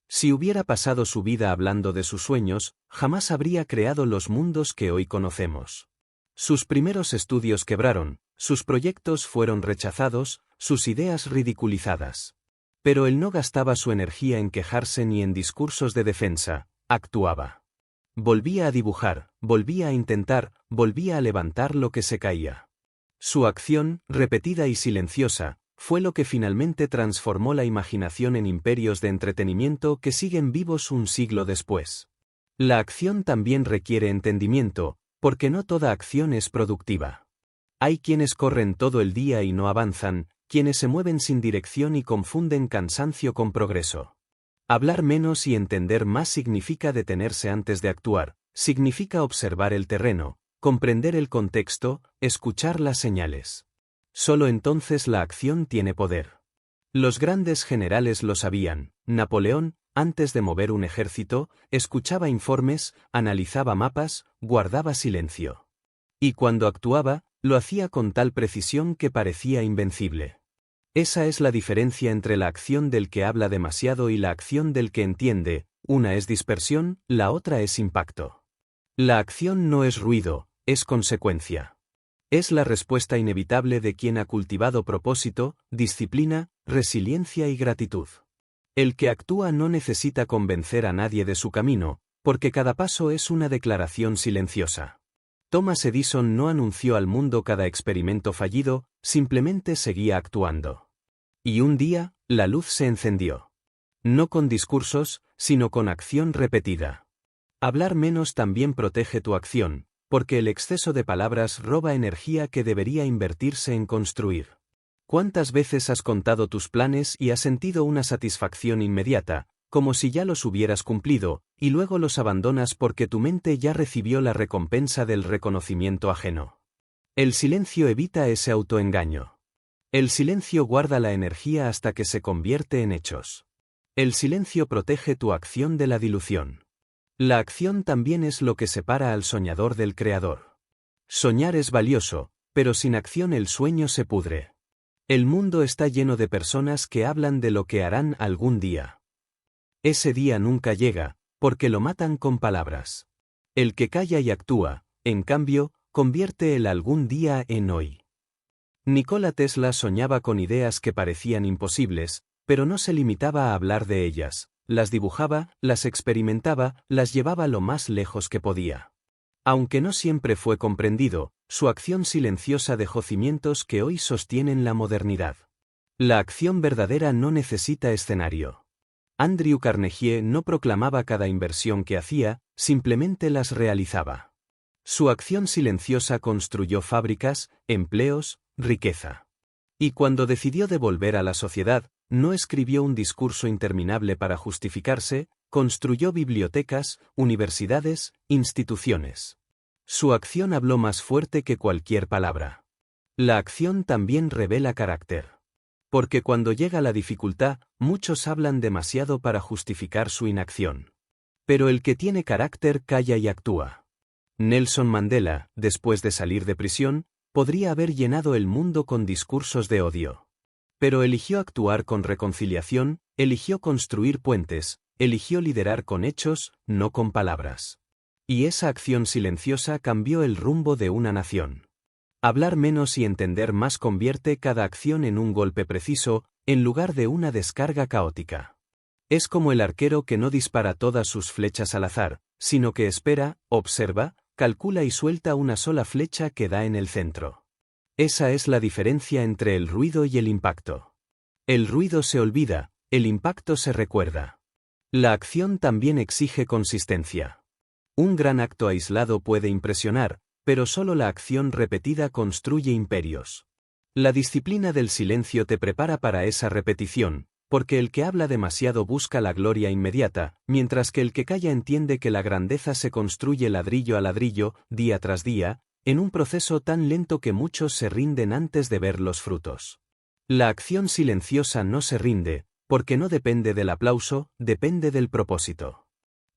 Si hubiera pasado su vida hablando de sus sueños, jamás habría creado los mundos que hoy conocemos. Sus primeros estudios quebraron, sus proyectos fueron rechazados, sus ideas ridiculizadas. Pero él no gastaba su energía en quejarse ni en discursos de defensa, actuaba. Volvía a dibujar, volvía a intentar, volvía a levantar lo que se caía. Su acción, repetida y silenciosa, fue lo que finalmente transformó la imaginación en imperios de entretenimiento que siguen vivos un siglo después. La acción también requiere entendimiento, porque no toda acción es productiva. Hay quienes corren todo el día y no avanzan, quienes se mueven sin dirección y confunden cansancio con progreso. Hablar menos y entender más significa detenerse antes de actuar, significa observar el terreno, comprender el contexto, escuchar las señales. Solo entonces la acción tiene poder. Los grandes generales lo sabían. Napoleón, antes de mover un ejército, escuchaba informes, analizaba mapas, guardaba silencio. Y cuando actuaba, lo hacía con tal precisión que parecía invencible. Esa es la diferencia entre la acción del que habla demasiado y la acción del que entiende, una es dispersión, la otra es impacto. La acción no es ruido, es consecuencia. Es la respuesta inevitable de quien ha cultivado propósito, disciplina, resiliencia y gratitud. El que actúa no necesita convencer a nadie de su camino, porque cada paso es una declaración silenciosa. Thomas Edison no anunció al mundo cada experimento fallido, simplemente seguía actuando. Y un día, la luz se encendió. No con discursos, sino con acción repetida. Hablar menos también protege tu acción, porque el exceso de palabras roba energía que debería invertirse en construir. ¿Cuántas veces has contado tus planes y has sentido una satisfacción inmediata, como si ya los hubieras cumplido, y luego los abandonas porque tu mente ya recibió la recompensa del reconocimiento ajeno? El silencio evita ese autoengaño. El silencio guarda la energía hasta que se convierte en hechos. El silencio protege tu acción de la dilución. La acción también es lo que separa al soñador del creador. Soñar es valioso, pero sin acción el sueño se pudre. El mundo está lleno de personas que hablan de lo que harán algún día. Ese día nunca llega, porque lo matan con palabras. El que calla y actúa, en cambio, convierte el algún día en hoy. Nikola Tesla soñaba con ideas que parecían imposibles, pero no se limitaba a hablar de ellas, las dibujaba, las experimentaba, las llevaba lo más lejos que podía. Aunque no siempre fue comprendido, su acción silenciosa dejó cimientos que hoy sostienen la modernidad. La acción verdadera no necesita escenario. Andrew Carnegie no proclamaba cada inversión que hacía, simplemente las realizaba. Su acción silenciosa construyó fábricas, empleos, riqueza. Y cuando decidió devolver a la sociedad, no escribió un discurso interminable para justificarse, construyó bibliotecas, universidades, instituciones. Su acción habló más fuerte que cualquier palabra. La acción también revela carácter. Porque cuando llega la dificultad, muchos hablan demasiado para justificar su inacción. Pero el que tiene carácter calla y actúa. Nelson Mandela, después de salir de prisión, podría haber llenado el mundo con discursos de odio. Pero eligió actuar con reconciliación, eligió construir puentes, eligió liderar con hechos, no con palabras. Y esa acción silenciosa cambió el rumbo de una nación. Hablar menos y entender más convierte cada acción en un golpe preciso, en lugar de una descarga caótica. Es como el arquero que no dispara todas sus flechas al azar, sino que espera, observa, calcula y suelta una sola flecha que da en el centro. Esa es la diferencia entre el ruido y el impacto. El ruido se olvida, el impacto se recuerda. La acción también exige consistencia. Un gran acto aislado puede impresionar, pero solo la acción repetida construye imperios. La disciplina del silencio te prepara para esa repetición, porque el que habla demasiado busca la gloria inmediata, mientras que el que calla entiende que la grandeza se construye ladrillo a ladrillo, día tras día, en un proceso tan lento que muchos se rinden antes de ver los frutos. La acción silenciosa no se rinde, porque no depende del aplauso, depende del propósito.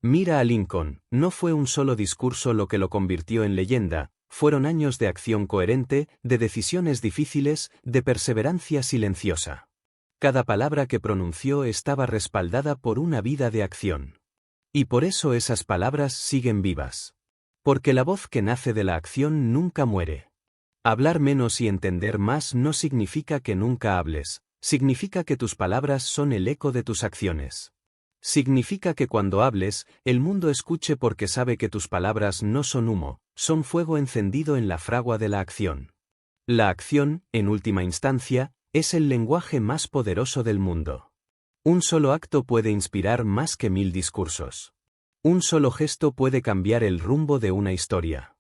Mira a Lincoln, no fue un solo discurso lo que lo convirtió en leyenda, fueron años de acción coherente, de decisiones difíciles, de perseverancia silenciosa. Cada palabra que pronunció estaba respaldada por una vida de acción. Y por eso esas palabras siguen vivas. Porque la voz que nace de la acción nunca muere. Hablar menos y entender más no significa que nunca hables, significa que tus palabras son el eco de tus acciones. Significa que cuando hables, el mundo escuche porque sabe que tus palabras no son humo, son fuego encendido en la fragua de la acción. La acción, en última instancia, es el lenguaje más poderoso del mundo. Un solo acto puede inspirar más que 1000 discursos. Un solo gesto puede cambiar el rumbo de una historia.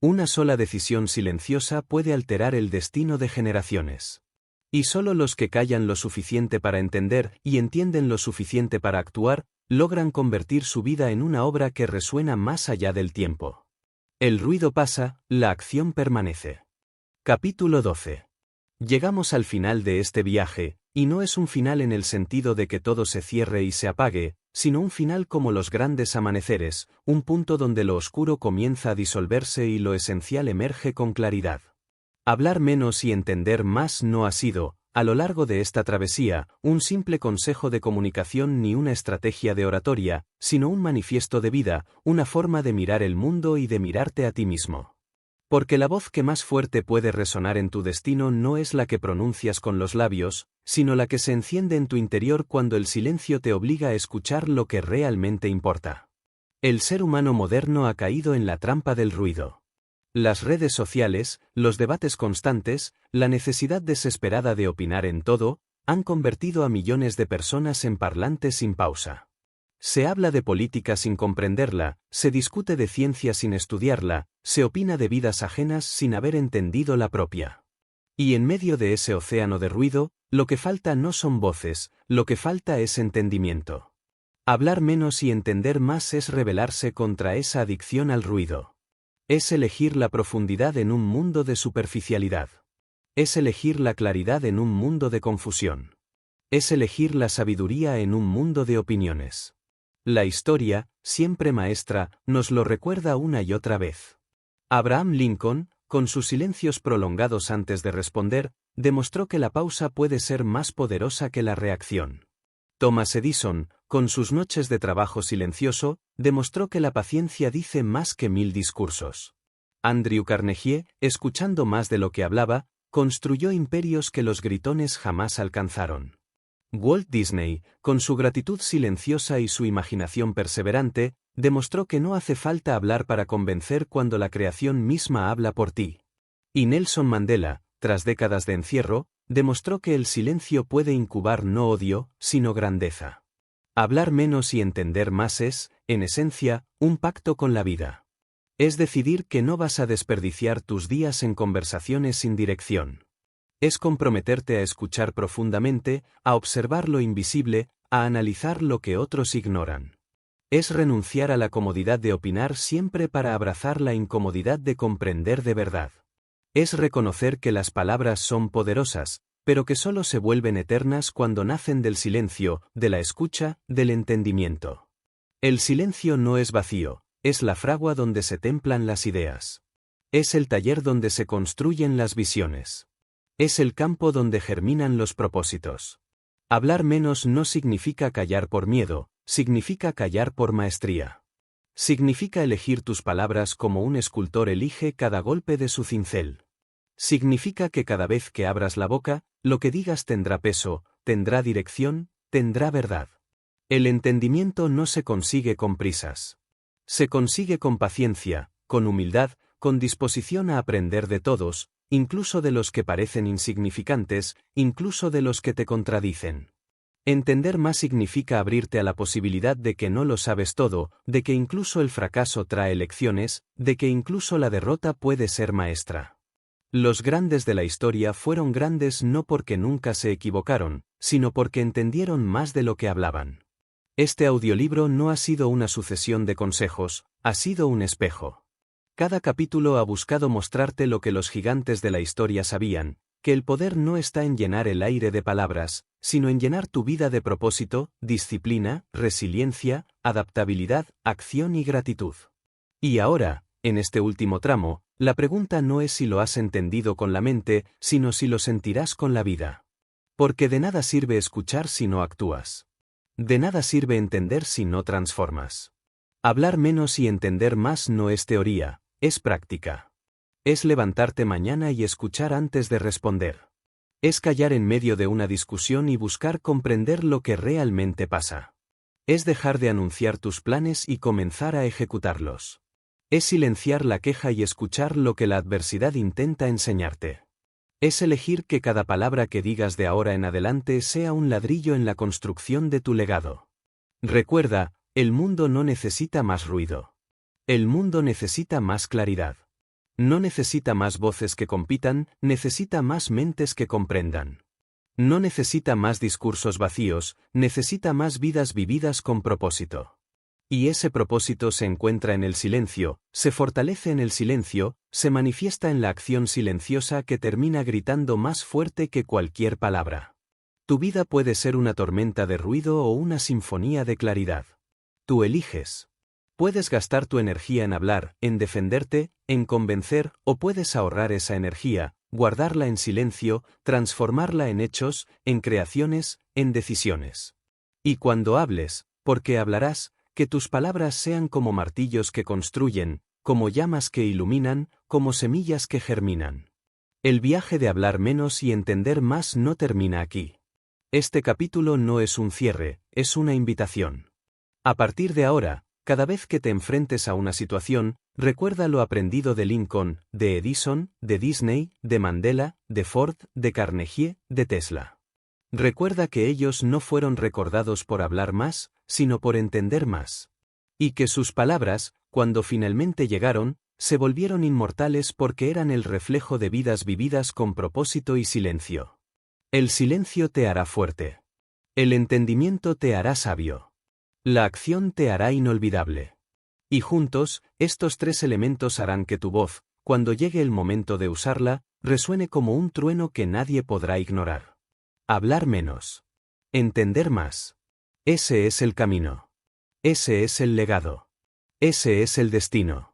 Una sola decisión silenciosa puede alterar el destino de generaciones. Y solo los que callan lo suficiente para entender y entienden lo suficiente para actuar, logran convertir su vida en una obra que resuena más allá del tiempo. El ruido pasa, la acción permanece. Capítulo 12. Llegamos al final de este viaje, y no es un final en el sentido de que todo se cierre y se apague, sino un final como los grandes amaneceres, un punto donde lo oscuro comienza a disolverse y lo esencial emerge con claridad. Hablar menos y entender más no ha sido, a lo largo de esta travesía, un simple consejo de comunicación ni una estrategia de oratoria, sino un manifiesto de vida, una forma de mirar el mundo y de mirarte a ti mismo. Porque la voz que más fuerte puede resonar en tu destino no es la que pronuncias con los labios, sino la que se enciende en tu interior cuando el silencio te obliga a escuchar lo que realmente importa. El ser humano moderno ha caído en la trampa del ruido. Las redes sociales, los debates constantes, la necesidad desesperada de opinar en todo, han convertido a millones de personas en parlantes sin pausa. Se habla de política sin comprenderla, se discute de ciencia sin estudiarla, se opina de vidas ajenas sin haber entendido la propia. Y en medio de ese océano de ruido, lo que falta no son voces, lo que falta es entendimiento. Hablar menos y entender más es rebelarse contra esa adicción al ruido. Es elegir la profundidad en un mundo de superficialidad. Es elegir la claridad en un mundo de confusión. Es elegir la sabiduría en un mundo de opiniones. La historia, siempre maestra, nos lo recuerda una y otra vez. Abraham Lincoln, con sus silencios prolongados antes de responder, demostró que la pausa puede ser más poderosa que la reacción. Thomas Edison, con sus noches de trabajo silencioso, demostró que la paciencia dice más que 1000 discursos. Andrew Carnegie, escuchando más de lo que hablaba, construyó imperios que los gritones jamás alcanzaron. Walt Disney, con su gratitud silenciosa y su imaginación perseverante, demostró que no hace falta hablar para convencer cuando la creación misma habla por ti. Y Nelson Mandela, tras décadas de encierro, demostró que el silencio puede incubar no odio, sino grandeza. Hablar menos y entender más es, en esencia, un pacto con la vida. Es decidir que no vas a desperdiciar tus días en conversaciones sin dirección. Es comprometerte a escuchar profundamente, a observar lo invisible, a analizar lo que otros ignoran. Es renunciar a la comodidad de opinar siempre para abrazar la incomodidad de comprender de verdad. Es reconocer que las palabras son poderosas, pero que solo se vuelven eternas cuando nacen del silencio, de la escucha, del entendimiento. El silencio no es vacío, es la fragua donde se templan las ideas. Es el taller donde se construyen las visiones. Es el campo donde germinan los propósitos. Hablar menos no significa callar por miedo, significa callar por maestría. Significa elegir tus palabras como un escultor elige cada golpe de su cincel. Significa que cada vez que abras la boca, lo que digas tendrá peso, tendrá dirección, tendrá verdad. El entendimiento no se consigue con prisas. Se consigue con paciencia, con humildad, con disposición a aprender de todos, incluso de los que parecen insignificantes, incluso de los que te contradicen. Entender más significa abrirte a la posibilidad de que no lo sabes todo, de que incluso el fracaso trae lecciones, de que incluso la derrota puede ser maestra. Los grandes de la historia fueron grandes no porque nunca se equivocaron, sino porque entendieron más de lo que hablaban. Este audiolibro no ha sido una sucesión de consejos, ha sido un espejo. Cada capítulo ha buscado mostrarte lo que los gigantes de la historia sabían, que el poder no está en llenar el aire de palabras, sino en llenar tu vida de propósito, disciplina, resiliencia, adaptabilidad, acción y gratitud. Y ahora, en este último tramo, la pregunta no es si lo has entendido con la mente, sino si lo sentirás con la vida. Porque de nada sirve escuchar si no actúas. De nada sirve entender si no transformas. Hablar menos y entender más no es teoría, es práctica. Es levantarte mañana y escuchar antes de responder. Es callar en medio de una discusión y buscar comprender lo que realmente pasa. Es dejar de anunciar tus planes y comenzar a ejecutarlos. Es silenciar la queja y escuchar lo que la adversidad intenta enseñarte. Es elegir que cada palabra que digas de ahora en adelante sea un ladrillo en la construcción de tu legado. Recuerda, el mundo no necesita más ruido. El mundo necesita más claridad. No necesita más voces que compitan, necesita más mentes que comprendan. No necesita más discursos vacíos, necesita más vidas vividas con propósito. Y ese propósito se encuentra en el silencio, se fortalece en el silencio, se manifiesta en la acción silenciosa que termina gritando más fuerte que cualquier palabra. Tu vida puede ser una tormenta de ruido o una sinfonía de claridad. Tú eliges. Puedes gastar tu energía en hablar, en defenderte, en convencer, o puedes ahorrar esa energía, guardarla en silencio, transformarla en hechos, en creaciones, en decisiones. Y cuando hables, porque hablarás, que tus palabras sean como martillos que construyen, como llamas que iluminan, como semillas que germinan. El viaje de hablar menos y entender más no termina aquí. Este capítulo no es un cierre, es una invitación. A partir de ahora, cada vez que te enfrentes a una situación, recuerda lo aprendido de Lincoln, de Edison, de Disney, de Mandela, de Ford, de Carnegie, de Tesla. Recuerda que ellos no fueron recordados por hablar más, sino por entender más. Y que sus palabras, cuando finalmente llegaron, se volvieron inmortales porque eran el reflejo de vidas vividas con propósito y silencio. El silencio te hará fuerte. El entendimiento te hará sabio. La acción te hará inolvidable. Y juntos, estos tres elementos harán que tu voz, cuando llegue el momento de usarla, resuene como un trueno que nadie podrá ignorar. Hablar menos. Entender más. Ese es el camino. Ese es el legado. Ese es el destino.